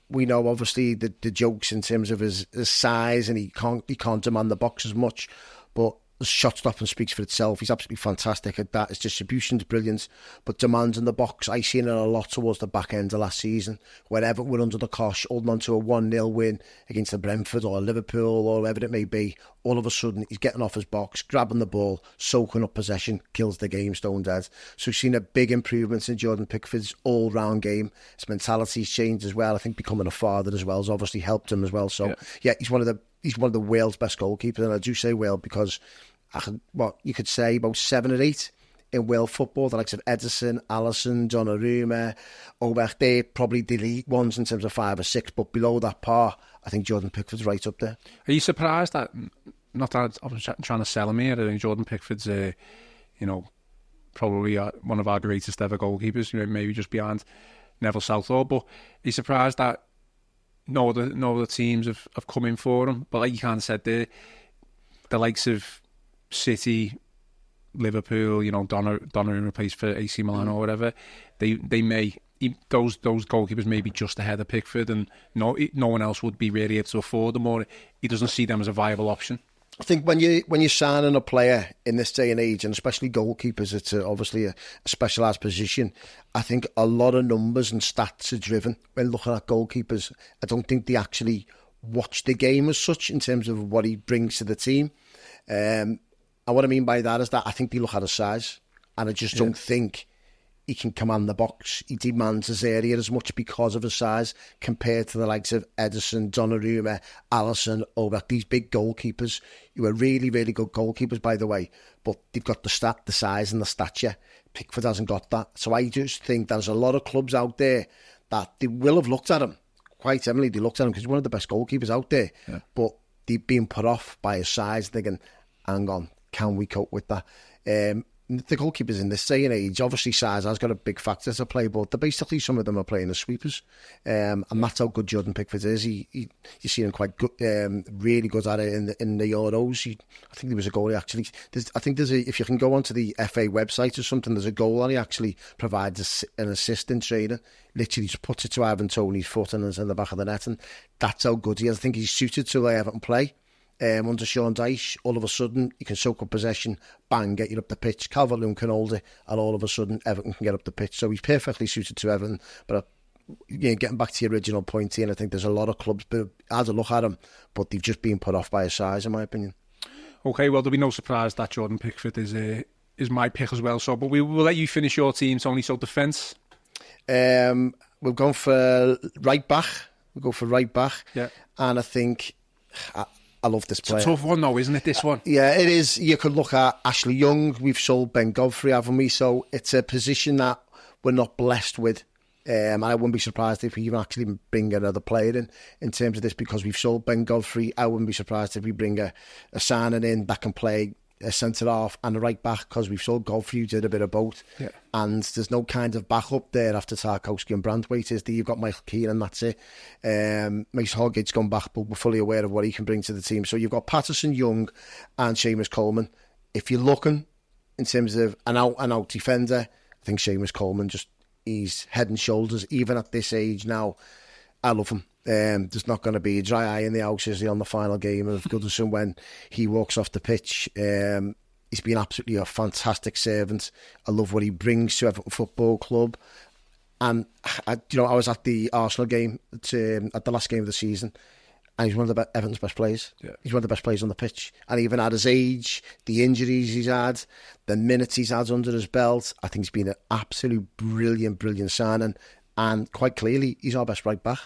We know, obviously, the jokes in terms of his size, and he can't demand the box as much, but the shot stopping speaks for itself. He's absolutely fantastic at that. His distribution's brilliant, but demands in the box, I seen it a lot towards the back end of last season, where Everton were under the cosh, holding on to a 1-0 win against the Brentford or Liverpool or whoever it may be. All of a sudden, he's getting off his box, grabbing the ball, soaking up possession, kills the game stone dead. So we've seen a big improvement in Jordan Pickford's all-round game. His mentality's changed as well. I think becoming a father as well has obviously helped him as well. So yeah, he's one of the world's best goalkeepers, and I do say world because you could say about 7 or 8 in world football, the likes of Ederson, Alisson, Donnarumma, Oberg, they're probably the elite ones in terms of 5 or 6, but below that par, I think Jordan Pickford's right up there. Are you surprised that, not that I was trying to sell him here, I think Jordan Pickford's, probably one of our greatest ever goalkeepers, maybe just behind Neville Southall, but are you surprised that no other teams have come in for him? But like you kind of said there, the likes of City, Liverpool, Donnarumma plays for AC Milan or whatever, they may, those goalkeepers may be just ahead of Pickford, and no one else would be really able to afford them, or he doesn't see them as a viable option. I think when you're signing a player in this day and age, and especially goalkeepers, it's obviously a specialised position. I think a lot of numbers and stats are driven when looking at goalkeepers. I don't think they actually watch the game as such in terms of what he brings to the team. And what I mean by that is that I think they look at his size, and I just don't think he can command the box. He demands his area as much because of his size compared to the likes of Ederson, Donnarumma, Alisson, Oberg, these big goalkeepers who are really, really good goalkeepers, by the way, but they've got the size and the stature. Pickford hasn't got that. So I just think there's a lot of clubs out there that they will have looked at him. Quite heavily, they looked at him because he's one of the best goalkeepers out there. Yeah. But they've been put off by his size, thinking, hang on, can we cope with that? The goalkeepers in this day and age, obviously size has got a big factor to play, but basically some of them are playing as sweepers, and that's how good Jordan Pickford is. You see him quite good, really good at it in the Euros. I think there was a goal he actually. If you can go onto the FA website or something, there's a goal and he actually provides an assist in training. Literally just puts it to Ivan Toney's foot and it's in the back of the net, and that's how good he is. I think he's suited to the Everton play. Under Sean Dyche, all of a sudden you can soak up possession, bang, get you up the pitch. Calvert-Lewin can hold it, and all of a sudden Everton can get up the pitch. So he's perfectly suited to Everton. But getting back to your original point here, I think there's a lot of clubs that had a look at him, but they've just been put off by his size, in my opinion. Okay, well, there'll be no surprise that Jordan Pickford is my pick as well. So, but we'll let you finish your team, Tony. So defence. We've gone for right back. We'll go for right back. Yeah. And I think I love this player. It's a tough one though, isn't it, this one? Yeah, it is. You could look at Ashley Young. We've sold Ben Godfrey, haven't we? So it's a position that we're not blessed with. And I wouldn't be surprised if we even actually bring another player in terms of this, because we've sold Ben Godfrey. I wouldn't be surprised if we bring a signing in that can play a centre-half and a right-back, because we've sold Godfrey, who did a bit of both. Yeah. And there's no kind of backup there after Tarkowski and Brandtwaite is there. You've got Michael Keane and that's it. Mason Holgate's gone back, but we're fully aware of what he can bring to the team. So you've got Patterson, Young and Seamus Coleman. If you're looking in terms of an out-and-out defender, I think Seamus Coleman just He's head and shoulders, even at this age now. I love him. There's not going to be a dry eye in the house, is he, on the final game of Goodison when he walks off the pitch. He's been absolutely a fantastic servant. I love what he brings to Everton Football Club. And I was at the Arsenal game at the last game of the season, and he's one of Everton's best players. Yeah. He's one of the best players on the pitch. And even at his age, the injuries he's had, the minutes he's had under his belt, I think he's been an absolute brilliant signing. And quite clearly, he's our best right back.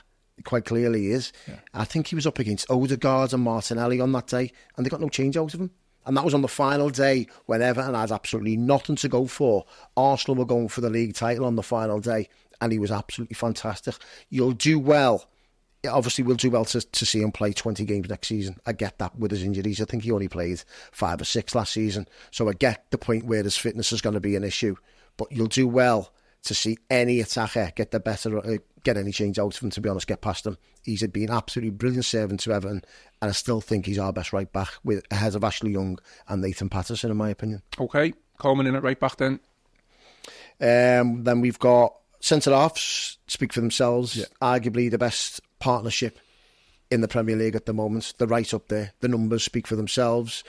Quite clearly he is. Yeah. I think he was up against Odegaard and Martinelli on that day, and they got no change out of him. And that was on the final day when Everton had absolutely nothing to go for. Arsenal were going for the league title on the final day, and he was absolutely fantastic. You'll do well. Obviously, we'll do well to see him play 20 games next season. I get that with his injuries. I think he only played 5 or 6 last season. So I get the point where his fitness is going to be an issue. But you'll do well to see any attacker get any change out of him, to be honest, get past him. He's been an absolutely brilliant servant to Everton, and I still think he's our best right back, ahead of Ashley Young and Nathan Patterson, in my opinion. OK, Coleman in at right back then. Then we've got centre-halves, speak for themselves. Yeah. Arguably the best partnership in the Premier League at the moment. They're right up there. The numbers speak for themselves.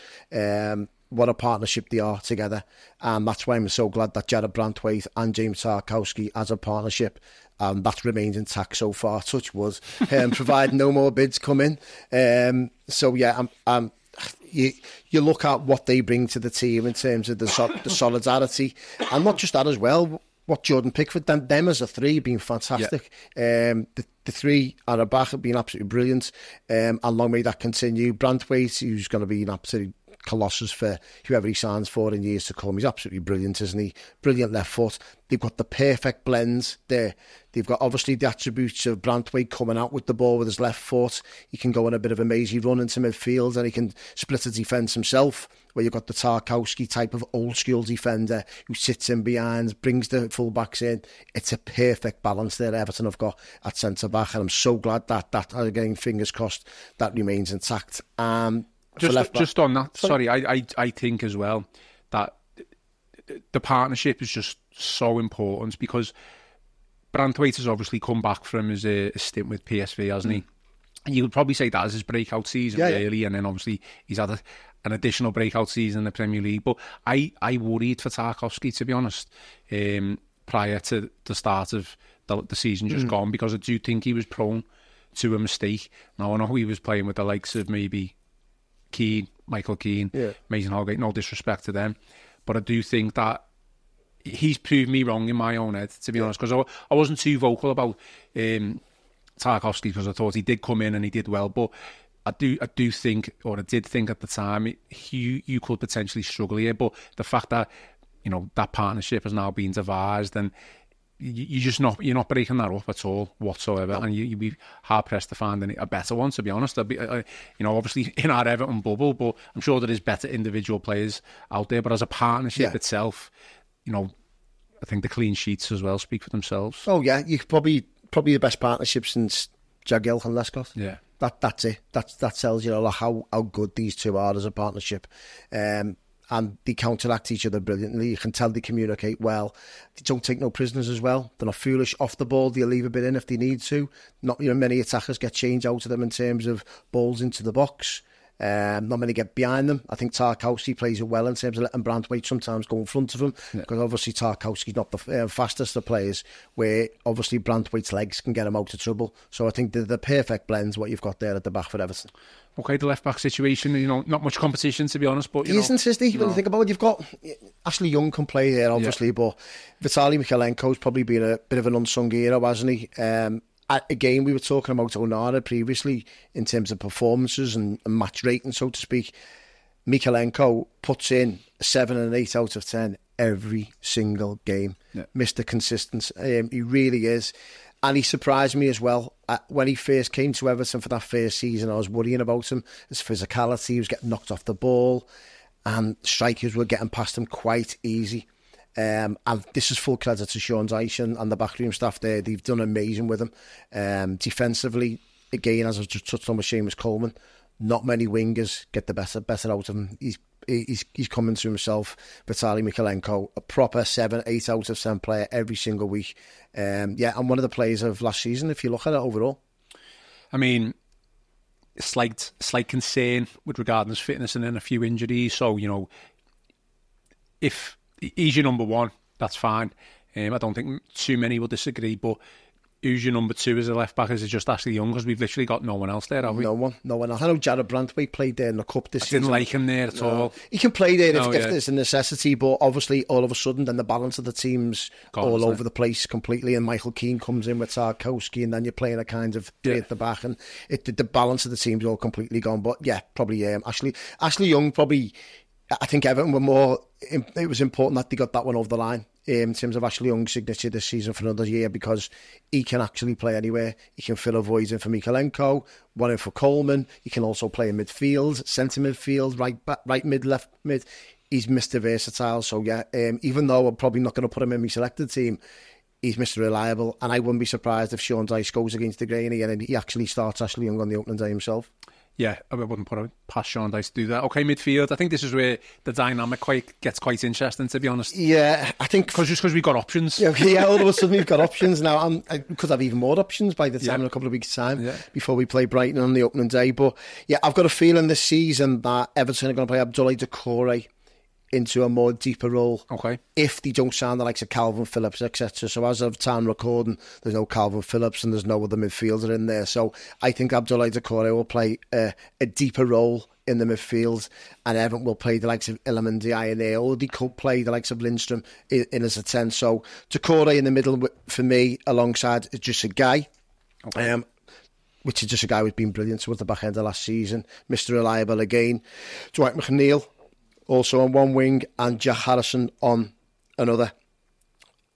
What a partnership they are together. And that's why I'm so glad that Jared Brantwaite and James Tarkowski as a partnership, that's remained intact so far, touch wood, provide no more bids come in. So yeah, you look at what they bring to the team in terms of the solidarity, and not just that as well. What Jordan Pickford, them as a three have been fantastic. Yeah. The three at the back have been absolutely brilliant, and long may that continue. Brantwaite, who's going to be an absolute colossus for whoever he signs for in years to come. He's absolutely brilliant, isn't he? Brilliant left foot. They've got the perfect blends there. They've got obviously the attributes of Brantwaite coming out with the ball with his left foot. He can go on a bit of a mazy run into midfield, and he can split a defence himself, where you've got the Tarkowski type of old school defender who sits in behind, brings the full-backs in. It's a perfect balance there Everton have got at centre-back, and I'm so glad that again, fingers crossed, that remains intact. Just on that, sorry, I think as well that the partnership is just so important, because Brantwaite has obviously come back from his stint with PSV, hasn't he? And you would probably say that is his breakout season, really, and then obviously he's had an additional breakout season in the Premier League. But I worried for Tarkowski, to be honest, prior to the start of the season just gone, because I do think he was prone to a mistake. Now, I know he was playing with the likes of maybe Keane, Michael Keane, Mason Holgate, no disrespect to them, but I do think that he's proved me wrong in my own head, to be honest, because I wasn't too vocal about Tarkowski, because I thought he did come in and he did well, but I do think, or I did think at the time, you could potentially struggle here. But the fact that that partnership has now been devised, and you're not breaking that up at all whatsoever, and you'd be hard pressed to find a better one, to be honest. Obviously in our Everton bubble, but I'm sure there is better individual players out there. But as a partnership itself, I think the clean sheets as well speak for themselves. Oh yeah, you probably the best partnership since Jagiel and Lescott. Yeah, that's it. That tells you how good these two are as a partnership. And they counteract each other brilliantly. You can tell they communicate well. They don't take no prisoners as well. They're not foolish off the ball. They'll leave a bit in if they need to. Not many attackers get change out of them in terms of balls into the box. Not many get behind them. I think Tarkowski plays it well in terms of letting Brantwaite sometimes go in front of him, because obviously Tarkowski's not the fastest of players, where obviously Brantwaite's legs can get him out of trouble. So I think the perfect blends what you've got there at the back for Everton. Okay, the left-back situation, not much competition, to be honest. But he isn't, is he? When you think about it, you've got Ashley Young can play there, obviously, but Vitaly Mykolenko's probably been a bit of an unsung hero, hasn't he? Again, we were talking about Onana previously in terms of performances and match rating, so to speak. Mykolenko puts in 7 and 8 out of 10 every single game. Yeah. Mr. Consistency. He really is. And he surprised me as well. When he first came to Everton for that first season, I was worrying about him. His physicality, he was getting knocked off the ball, and strikers were getting past him quite easy. And this is full credit to Sean Dyson and the backroom staff there. They've done amazing with him. Defensively, again, as I just touched on with Seamus Coleman, not many wingers get the better out of him. He's he's coming to himself. Vitaly Mykolenko, a proper 7-8 out of 10 player every single week. And one of the players of last season, if you look at it overall. I mean, slight concern with regard to his fitness and then a few injuries. So, if he's your number one, that's fine. I don't think too many will disagree, but who's your number two as a left back? Is it just Ashley Young? Because we've literally got no one else there, have we? No one else. I know Jared Brantwaite played there in the Cup this season. I didn't like him there at all. He can play there if there's a necessity, but obviously all of a sudden then the balance of the team's all over the place completely, and Michael Keane comes in with Tarkowski, and then you're playing a kind of three at the back, and the balance of the team's all completely gone. But probably Ashley Young, probably. I think Everton were more. It was important that they got that one over the line in terms of Ashley Young's signature this season for another year, because he can actually play anywhere. He can fill a void in for Mykolenko, one in for Coleman. He can also play in midfield, centre midfield, right back, right mid, left mid. He's Mr. Versatile. So even though I'm probably not going to put him in my selected team, he's Mr. Reliable, and I wouldn't be surprised if Sean Dyche goes against the grain and he actually starts Ashley Young on the opening day himself. Yeah, I wouldn't put it past Sean Dyche to do that. Okay, midfield. I think this is where the dynamic gets quite interesting, to be honest. Yeah, I think because we've got options. Yeah, all of a sudden we've got options now. I could have even more options by the time in a couple of weeks' time before we play Brighton on the opening day. But I've got a feeling this season that Everton are going to play Abdoulaye Doucouré into a more deeper role. Okay. If they don't sound the likes of Calvin Phillips, etc. So as of time recording, there's no Calvin Phillips and there's no other midfielder in there. So I think Abdoulaye Doucouré will play a deeper role in the midfield, and Everton will play the likes of Iliman Ndiaye in there, or they could play the likes of Lindstrom in as a 10. So Doucouré in the middle for me, alongside just a guy. Okay. Which is just a guy who's been brilliant towards the back end of last season. Mr. Reliable again. Dwight McNeil also on one wing, and Jack Harrison on another.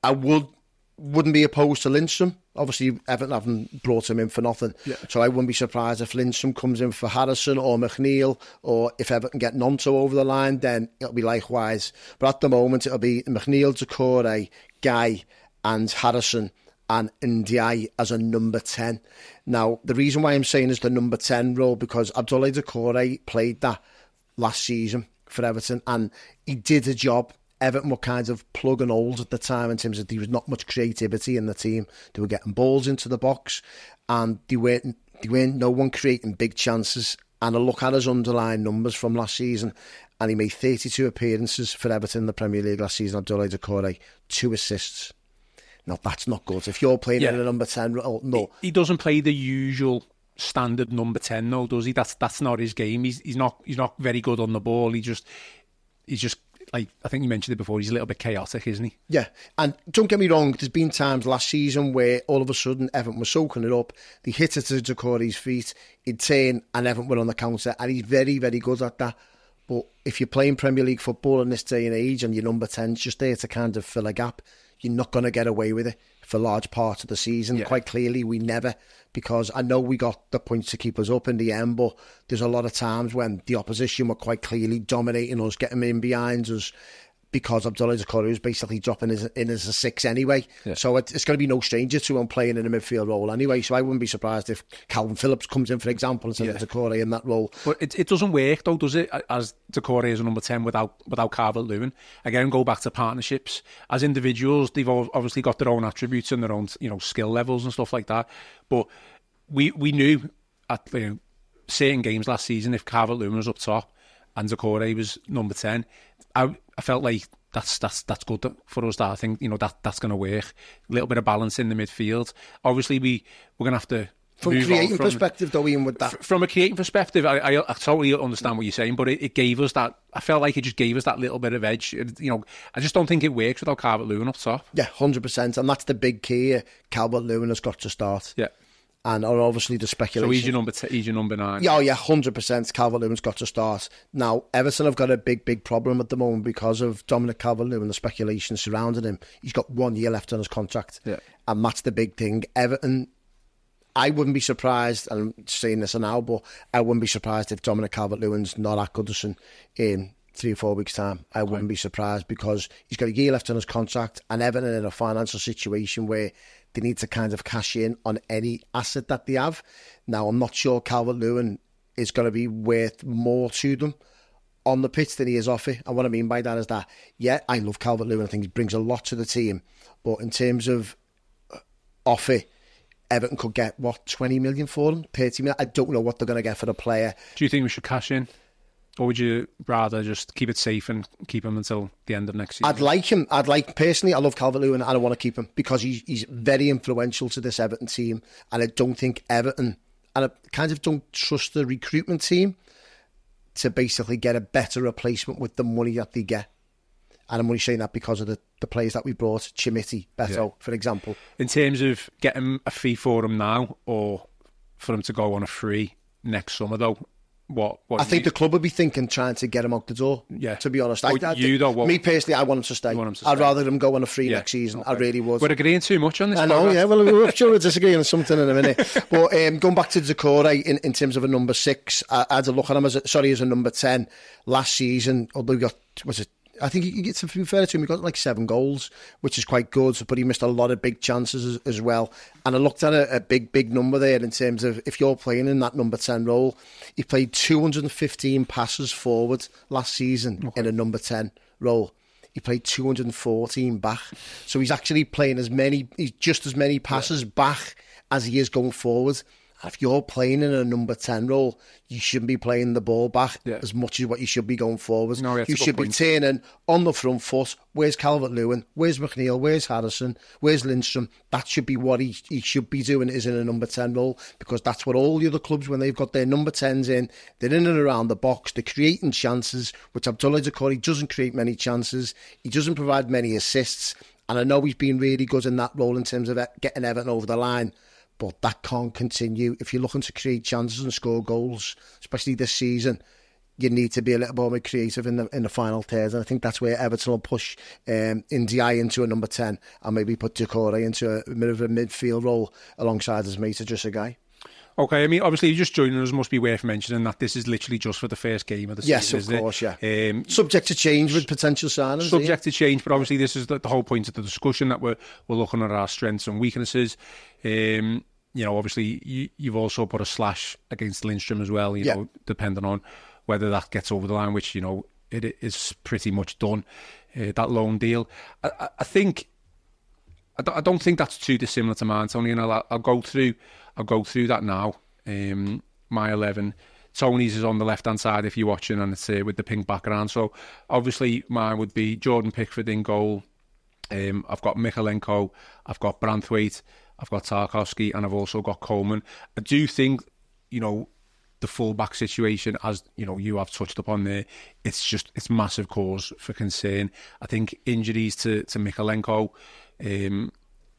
I wouldn't be opposed to Lindstrom. Obviously, Everton haven't brought him in for nothing. Yeah. So I wouldn't be surprised if Lindstrom comes in for Harrison or McNeil, or if Everton get Nonto over the line, then it'll be likewise. But at the moment, it'll be McNeil, Doucouré, Guy and Harrison, and Ndiaye as a number 10. Now, the reason why I'm saying is the number 10 role, because Abdoulaye Doucouré played that last season for Everton, and he did a job. Everton were kind of plug and holes at the time in terms of there was not much creativity in the team. They were getting balls into the box, and they weren't no one creating big chances. And I look at his underlying numbers from last season, and he made 32 appearances for Everton in the Premier League last season. Abdoulaye Doucouré, 2 assists. Now that's not good. If you're playing in a number 10 role, no, he doesn't play the usual standard number 10, no, does he? That's not his game. He's not very good on the ball. He's just like, I think you mentioned it before, he's a little bit chaotic, isn't he? Yeah, and don't get me wrong, there's been times last season where all of a sudden Everton was soaking it up, they hit it to Doucouré's feet, he'd turn and Everton were on the counter, and he's very, very good at that. But if you're playing Premier League football in this day and age and your number 10's just there to kind of fill a gap, you're not going to get away with it for large parts of the season. Yeah. Quite clearly, we never, because I know we got the points to keep us up in the end, but there's a lot of times when the opposition were quite clearly dominating us, getting in behind us, because Abdoulaye Doucouré was basically dropping in as a 6 anyway. Yeah. So it's going to be no stranger to him playing in a midfield role anyway. So I wouldn't be surprised if Calvin Phillips comes in, for example, instead of Doucouré in that role. But it doesn't work though, does it, as Doucouré as a number 10 without Calvert-Lewin? Again, go back to partnerships. As individuals, they've obviously got their own attributes and their own skill levels and stuff like that. But we knew at certain games last season, if Calvert-Lewin was up top and Doucouré was number 10, I felt like that's good for us. That I think that's going to work. A little bit of balance in the midfield. Obviously, we're going to have to. From a creating perspective, though, Ian, with that. From a creating perspective, I totally understand what you're saying, but it gave us that. I felt like it just gave us that little bit of edge. I just don't think it works without Calvert-Lewin up top. Yeah, 100%, and that's the big key here. Calvert-Lewin has got to start. Yeah. And are obviously the speculation. So he's your number 9. Yeah, 100%. Calvert-Lewin's got to start. Now, Everton have got a big problem at the moment because of Dominic Calvert-Lewin, the speculation surrounding him. He's got 1 year left on his contract. Yeah. And that's the big thing. Everton, I wouldn't be surprised, and I'm saying this now, but I wouldn't be surprised if Dominic Calvert-Lewin's not at Goodison in 3 or 4 weeks' time. I wouldn't be surprised, because he's got a year left on his contract, and Everton in a financial situation where they need to kind of cash in on any asset that they have. Now, I'm not sure Calvert-Lewin is going to be worth more to them on the pitch than he is off it. And what I mean by that is that, yeah, I love Calvert-Lewin. I think he brings a lot to the team. But in terms of off it, Everton could get, 20 million for him? 30 million? I don't know what they're going to get for the player. Do you think we should cash in? Or would you rather just keep it safe and keep him until the end of next season? Personally, I love Calvert-Lewin and I want to keep him because he's very influential to this Everton team. And I don't think Everton, and I kind of don't trust the recruitment team to basically get a better replacement with the money that they get. And I'm only saying that because of the players that we brought, Chimiti, Beto, for example. In terms of getting a fee for him now or for him to go on a free next summer, though, what I think the club would be thinking trying to get him out the door, to be honest. Me personally, I want him to stay. I'd rather him go on a free next season. Okay. I really would. We're agreeing too much on this. I know, podcast. Well, we're sure we're disagreeing on something in a minute. But going back to Decore, in terms of a number 6, I had a look at him as a number 10 last season. Although I think he gets, to be fair to him, he got like 7 goals, which is quite good, but he missed a lot of big chances as well. And I looked at a big number there in terms of if you're playing in that number 10 role. He played 215 passes forward last season in a number 10 role. He played 214 back. So he's actually playing just as many passes back as he is going forward. If you're playing in a number 10 role, you shouldn't be playing the ball back as much as what you should be going forward. No, you should be turning on the front foot. Where's Calvert-Lewin? Where's McNeil? Where's Harrison? Where's Lindstrom? That should be what he should be doing, is in a number 10 role, because that's what all the other clubs, when they've got their number 10s in, they're in and around the box, they're creating chances, which Abdoulaye Doucouré doesn't create many chances. He doesn't provide many assists. And I know he's been really good in that role in terms of getting Everton over the line. But that can't continue. If you're looking to create chances and score goals, especially this season, you need to be a little more creative in the final third. And I think that's where Everton will push Ndiaye into a number 10 and maybe put Doucouré into a bit of a midfield role alongside his mate Idrissa Gueye. Okay, I mean, obviously, you just joining us, must be worth mentioning that this is literally just for the first game of the season. Yes, of course, yeah. Subject to change with potential signings. Subject to change, but obviously this is the whole point of the discussion, that we're looking at our strengths and weaknesses. Obviously, you've also put a slash against Lindstrom as well, you know, depending on whether that gets over the line, which, it is pretty much done, that loan deal. I think, I don't think that's too dissimilar to mine, Tony, and I'll go through that now. My 11. Tony's is on the left-hand side if you're watching, and it's with the pink background. So, obviously, mine would be Jordan Pickford in goal. I've got Mykolenko, I've got Branthwaite, I've got Tarkowski, and I've also got Coleman. I do think, the full-back situation, as you have touched upon there, it's massive cause for concern. I think injuries to Mykolenko,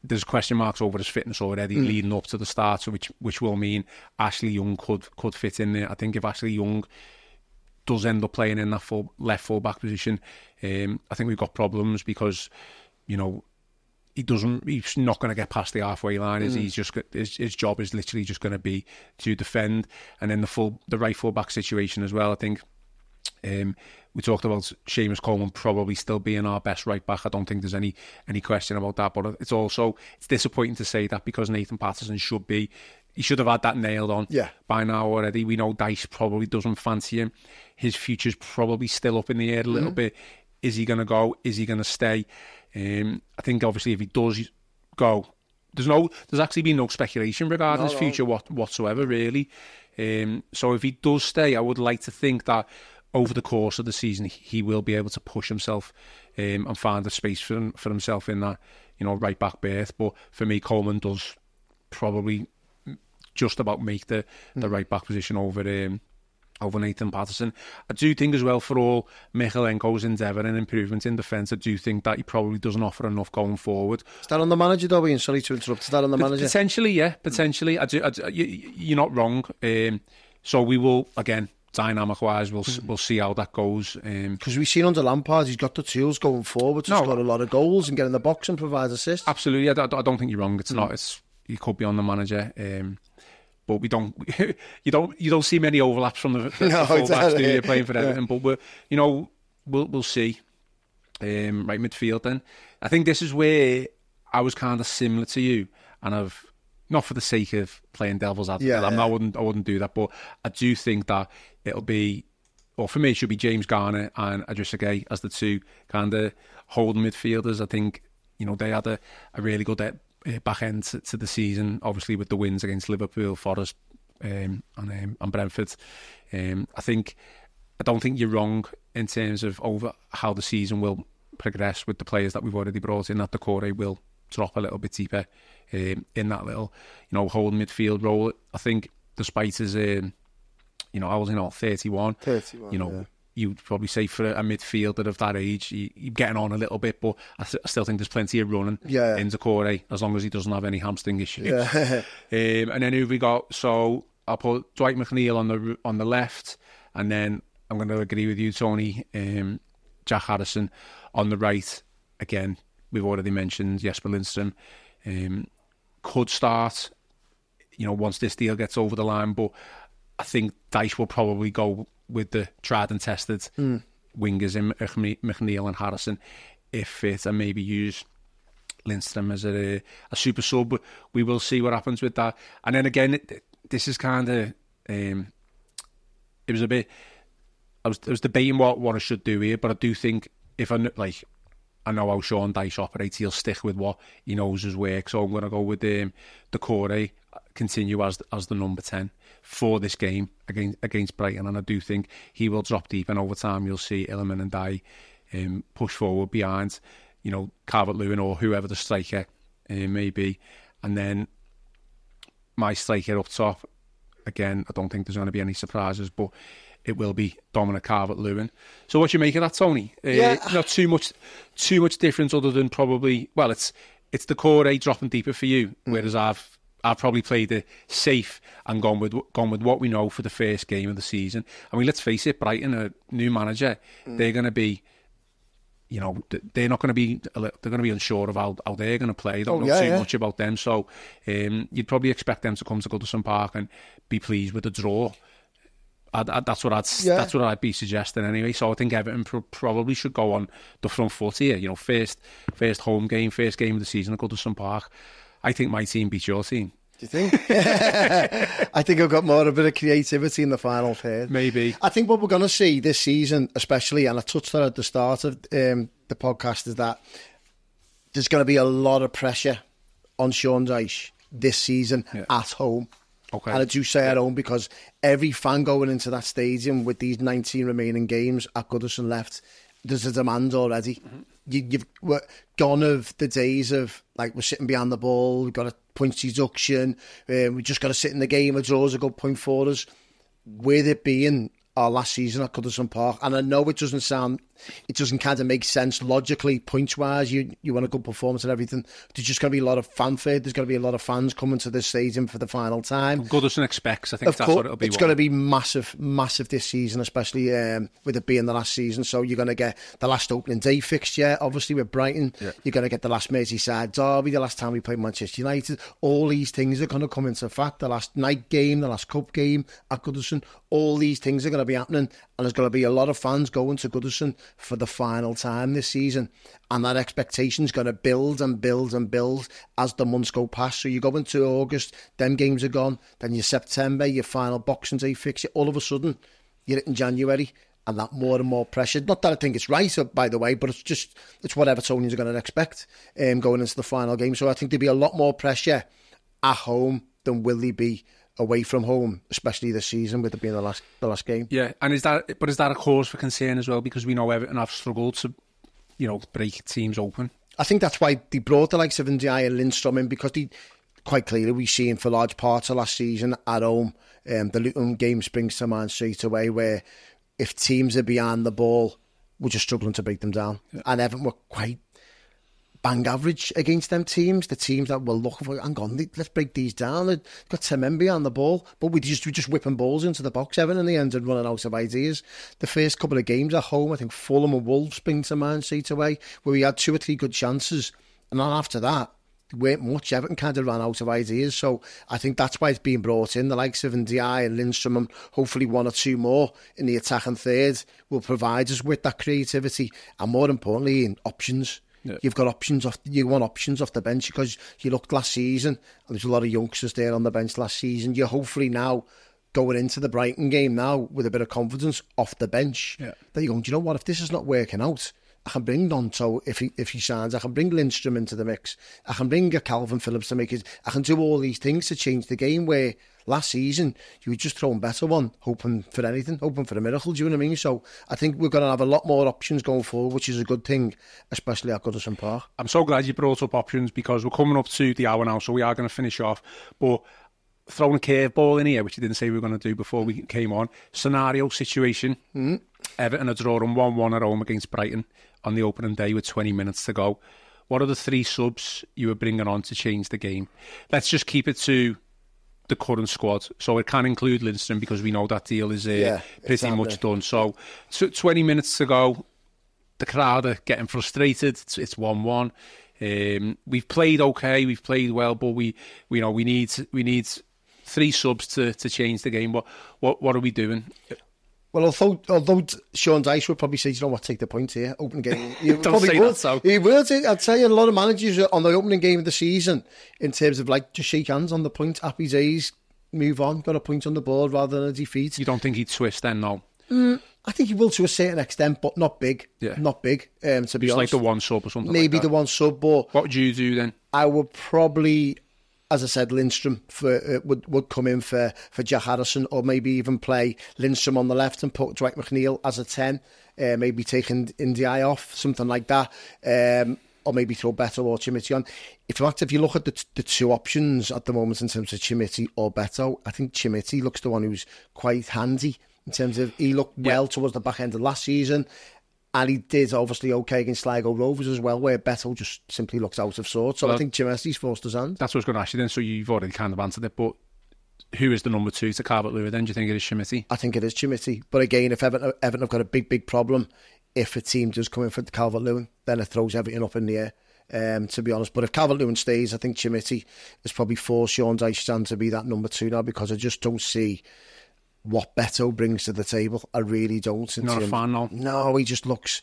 there's question marks over his fitness already leading up to the start, so which will mean Ashley Young could fit in there. I think if Ashley Young does end up playing in that left full-back position, I think we've got problems because, he's not going to get past the halfway line. He's just his job is literally just going to be to defend. And then the right full back situation as well. I think we talked about Seamus Coleman probably still being our best right back. I don't think there's any question about that. But it's disappointing to say that, because Nathan Patterson should have had that nailed on by now already. We know Dice probably doesn't fancy him. His future's probably still up in the air a little bit. Is he going to go? Is he going to stay? I think obviously if he does go, there's actually been no speculation regarding his future whatsoever, really. So if he does stay, I would like to think that over the course of the season he will be able to push himself and find a space for himself in that right back berth. But for me, Coleman does probably just about make the right back position over Nathan Patterson. I do think as well, for all Mykolenko's endeavour and improvement in defence, I do think that he probably doesn't offer enough going forward. Is that on the manager, though, Ian? Sorry to interrupt. Is that on the manager? Potentially, yeah. Potentially. You're not wrong. So we will, again, dynamic-wise, we'll see how that goes. Because we've seen under Lampard, he's got the tools going forward to score a lot of goals and get in the box and provide assists. Absolutely. I don't think you're wrong. It's not. He could be on the manager. But we don't. You don't see many overlaps from the fullbacks, do you, playing for Everton? But we'll see. Right midfield then. I think this is where I was kind of similar to you, and I've not for the sake of playing devil's advocate. I wouldn't do that, but I do think that it'll be or for me, it should be James Garner and Idrissa Gueye as the two kind of holding midfielders. I think, they had a really good back end to the season, obviously with the wins against Liverpool, Forest and Brentford. I don't think you're wrong in terms of over how the season will progress with the players that we've already brought in, that Doucouré will drop a little bit deeper in that little, holding midfield role. I think despite his, I was 31. 31, you'd probably say for a midfielder of that age, you're getting on a little bit, but I still think there's plenty of running in Doucouré, as long as he doesn't have any hamstring issues. Yeah. And then who we got? So I'll put Dwight McNeil on the left, and then I'm going to agree with you, Tony, Jack Harrison on the right. Again, we've already mentioned Jesper Lindstrom. Could start, once this deal gets over the line, but I think Dyche will probably go with the tried and tested wingers in McNeil and Harrison if fit, and maybe use Lindstrom as a super sub. But we will see what happens with that. And then again, this is kind of it was a bit. I was debating what I should do here, but I do think if I know how Sean Dyche operates, he'll stick with what he knows his work. So I'm going to go with Doucouré, continue as the number 10 for this game against Brighton, and I do think he will drop deep, and over time you'll see Illiman and Dye push forward behind, Calvert-Lewin or whoever the striker may be, and then my striker up top. Again, I don't think there's going to be any surprises, but it will be Dominic Calvert-Lewin. So what you make of that, Tony? Not too much difference other than probably, well, it's Doucouré dropping deeper for you, whereas I've probably played it safe and gone with what we know for the first game of the season. I mean, let's face it, Brighton, a new manager, they're going to be, they're going to be unsure of how they're going to play. They don't know too much about them, so you'd probably expect them to come to Goodison Park and be pleased with a draw. That's what I'd be suggesting anyway. So I think Everton probably should go on the front foot here. First home game, first game of the season at Goodison Park. I think my team beats your team. Do you think? I think I've got a bit of creativity in the final third. Maybe. I think what we're going to see this season, especially, and I touched on it at the start of the podcast, is that there's going to be a lot of pressure on Sean Dyche this season at home. Okay. And I do say at home because every fan going into that stadium with these 19 remaining games at Goodison left, there's a demand already. You've gone of the days of, we're sitting behind the ball, we've got a points deduction, we just got to sit in the game, a draw's a good point for us. With it being our last season at Goodison Park, and I know it doesn't kind of make sense logically, points-wise, you want a good performance and everything. There's just going to be a lot of fanfare, there's going to be a lot of fans coming to this stadium for the final time. Goodison expects, I think that's what it'll be. It's going to be massive this season, especially with it being the last season, so you're going to get the last opening day fixture, obviously with Brighton, you're going to get the last Merseyside derby, the last time we played Manchester United, all these things are going to come into fact, the last night game, the last cup game at Goodison, all these things are going to be happening, and there's going to be a lot of fans going to Goodison for the final time this season, and that expectation is going to build and build and build as the months go past. So you go into August, them games are gone, then your September, your final Boxing Day fixture, all of a sudden you're in January, and that more and more pressure. Not that I think it's right, by the way, but it's what Evertonians are going to expect going into the final game. So I think there'll be a lot more pressure at home than will they be away from home, especially this season with it being the last game. Yeah, and is that a cause for concern as well? Because we know Everton have struggled to, break teams open. I think that's why they brought the likes of Ndiaye and Lindstrom in, because they quite clearly we seen for large parts of last season at home. The Luton game springs to mind straight away, where if teams are behind the ball, we're just struggling to break them down, and Everton were quite bang average against them teams, the teams that were looking for, hang on, let's break these down. They've got 10 men behind the ball, but we just whipping balls into the box, Evan, in the end, and running out of ideas. The first couple of games at home, I think Fulham and Wolves spring to mind straight away, where we had 2 or 3 good chances, and then after that, there weren't much. Everton kind of ran out of ideas, so I think that's why it's being brought in. The likes of Ndiaye and Lindstrom, and hopefully 1 or 2 more in the attacking third, will provide us with that creativity, and more importantly, in options. Yeah. You've got options you want options off the bench, because you looked last season and there's a lot of youngsters there on the bench last season. You hopefully now going into the Brighton game now with a bit of confidence off the bench. Yeah. That you're going, do you know what? If this is not working out, I can bring Nonto if he signs. I can bring Lindstrom into the mix. I can bring a Calvin Phillips to make it. I can do all these things to change the game. Where last season you were just throwing better one, hoping for anything, hoping for a miracle. Do you know what I mean? So I think we're going to have a lot more options going forward, which is a good thing, especially at Goodison Park. I'm so glad you brought up options because we're coming up to the hour now, so we are going to finish off. But throwing a curveball in here, which you didn't say we were going to do before we came on. Scenario situation. Everton are drawing 1-1 at home against Brighton on the opening day with 20 minutes to go. What are the 3 subs you were bringing on to change the game? Let's just keep it to the current squad. So it can include Lindstrom because we know that deal is pretty much done. So 20 minutes to go. The crowd are getting frustrated. It's 1-1. We've played okay. We've played well, but we need 3 subs to change the game. What are we doing? Well, although Sean Dyche would probably say, you know what, take the point here, opening game. Don't say that, so. He will. I'd tell you, a lot of managers on the opening game of the season, in terms of like, just shake hands on the point, happy days, move on, got a point on the board rather than a defeat. You don't think he'd twist then, no? I think he will to a certain extent, but not big. Yeah. Not big, to be honest. Like the one sub or something Maybe like that. the one sub, but... What would you do then? I would probably... As I said, Lindstrom would come in for Jack Harrison, or maybe even play Lindstrom on the left and put Dwight McNeil as a 10, maybe taking Ndiaye off, something like that, or maybe throw Beto or Chimiti on. In fact, if you look at the 2 options at the moment in terms of Chimiti or Beto, I think Chimiti looks the one who's quite handy in terms of he looked well towards the back end of last season. And he did obviously okay against Sligo Rovers as well, where Beto just simply looks out of sorts. So I think Chimeti's forced his hand. That's what I was going to ask you then. So you've already kind of answered it, but who is the number 2 to Calvert-Lewin then? Do you think it is Chimiti? I think it is Chimiti. But again, if Everton have got a big problem, if a team does come in for Calvert-Lewin, then it throws everything up in the air, to be honest. But if Calvert-Lewin stays, I think Chimiti is probably forced Sean Dyche's hand to be that number 2 now, because I just don't see what Beto brings to the table. I really don't. Not a fan, no. No, he just looks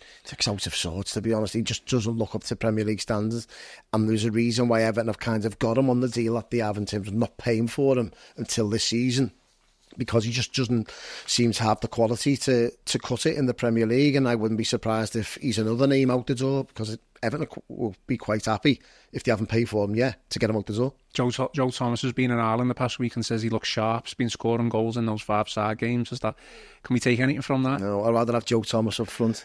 out of sorts, to be honest. He just doesn't look up to Premier League standards. And there's a reason why Everton have kind of got him on the deal that they have in terms of not paying for him until this season, because he just doesn't seem to have the quality to cut it in the Premier League. And I wouldn't be surprised if he's another name out the door, because Everton will be quite happy if they haven't paid for him, to get him out the door. Joe Thomas has been in Ireland the past week and says he looks sharp. He's been scoring goals in those 5-star games. Can we take anything from that? No, I'd rather have Joe Thomas up front.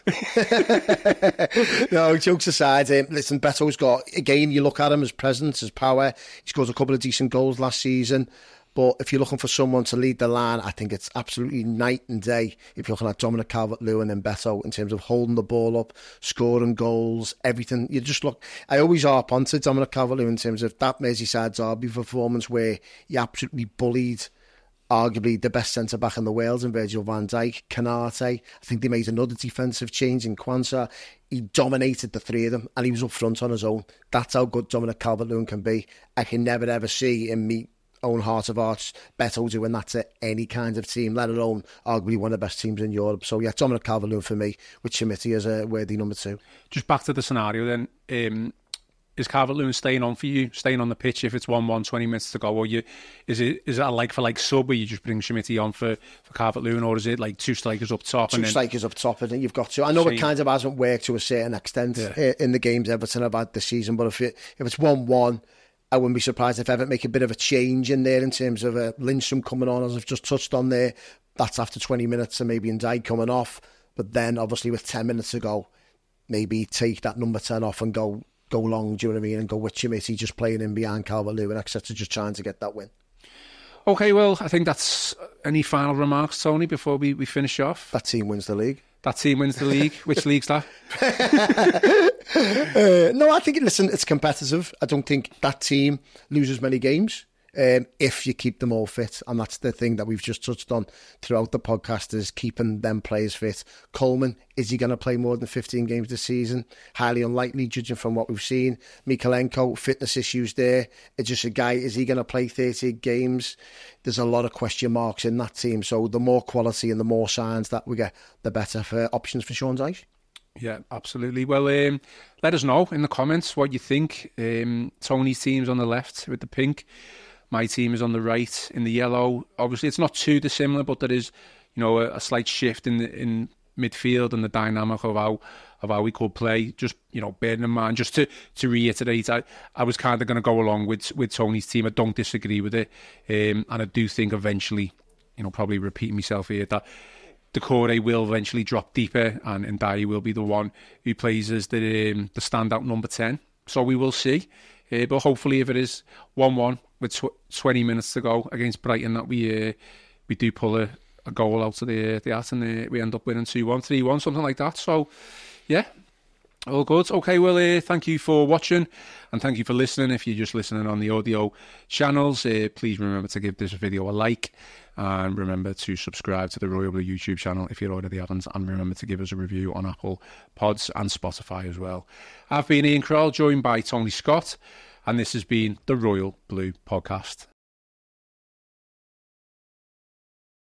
No, jokes aside, listen, Beto's got, again, you look at him, his presence, his power. He scored a couple of decent goals last season. But if you're looking for someone to lead the line, I think it's absolutely night and day if you're looking at Dominic Calvert-Lewin and Beto in terms of holding the ball up, scoring goals, everything. You just look... I always harp onto Dominic Calvert-Lewin in terms of that Merseyside derby performance where he absolutely bullied arguably the best centre-back in the world in Virgil van Dijk, Canate. I think they made another defensive change in Kwanzaa. He dominated the 3 of them and he was up front on his own. That's how good Dominic Calvert-Lewin can be. I can never ever see him meet own heart of hearts Beto doing that to any kind of team, let alone arguably one of the best teams in Europe. So yeah, Dominic Calvert-Lewin for me, with Chimiti as a worthy number 2. Just back to the scenario then, is Calvert-Lewin staying on for you, staying on the pitch if it's 1-1, 20 minutes to go, or is it a like-for-like sub where you just bring Chimiti on for Calvert-Lewin, or is it like 2 strikers up top? Two strikers up top, I think you've got to. I know it kind of hasn't worked to a certain extent in the games Everton have had this season, but if it's 1-1, I wouldn't be surprised if Everton make a bit of a change in there in terms of Lindstrom coming on, as I've just touched on there. That's after 20 minutes, and maybe Ndiaye coming off. But then, obviously, with 10 minutes to go, maybe take that number 10 off and go long, do you know what I mean? And go with Chimiti just playing in behind Calvert-Lewin, etc., just trying to get that win. OK, well, I think that's... Any final remarks, Tony, before we finish off? That team wins the league. That team wins the league. Which league's that? No, I think, listen, it's competitive. I don't think that team loses many games if you keep them all fit. And that's the thing that we've just touched on throughout the podcast, is keeping them players fit. Coleman, is he going to play more than 15 games this season? Highly unlikely, judging from what we've seen. Mikalenko, fitness issues there. It's just a guy, is he going to play 30 games? There's a lot of question marks in that team. So the more quality and the more signs that we get, the better for options for Sean Dyche. Yeah, absolutely. Well, let us know in the comments what you think. Tony's team's on the left with the pink. My team is on the right in the yellow. Obviously, it's not too dissimilar, but there is, a slight shift in midfield and the dynamic of how we could play. Just, bearing in mind, just to reiterate, I was kind of going to go along with Tony's team. I don't disagree with it. And I do think eventually, probably repeating myself here, that Decore will eventually drop deeper and Ndiaye will be the one who plays as the standout number 10. So we will see. But hopefully if it is 1-1 with 20 minutes to go against Brighton, that we do pull a goal out of the hat and we end up winning 2-1, 3-1, something like that. So, yeah, all good. Okay, well, thank you for watching and thank you for listening. If you're just listening on the audio channels, please remember to give this video a like and remember to subscribe to the Royal Blue YouTube channel if you already haven't, and remember to give us a review on Apple Pods and Spotify as well. I've been Ian Croll, joined by Tony Scott, and this has been the Royal Blue Podcast.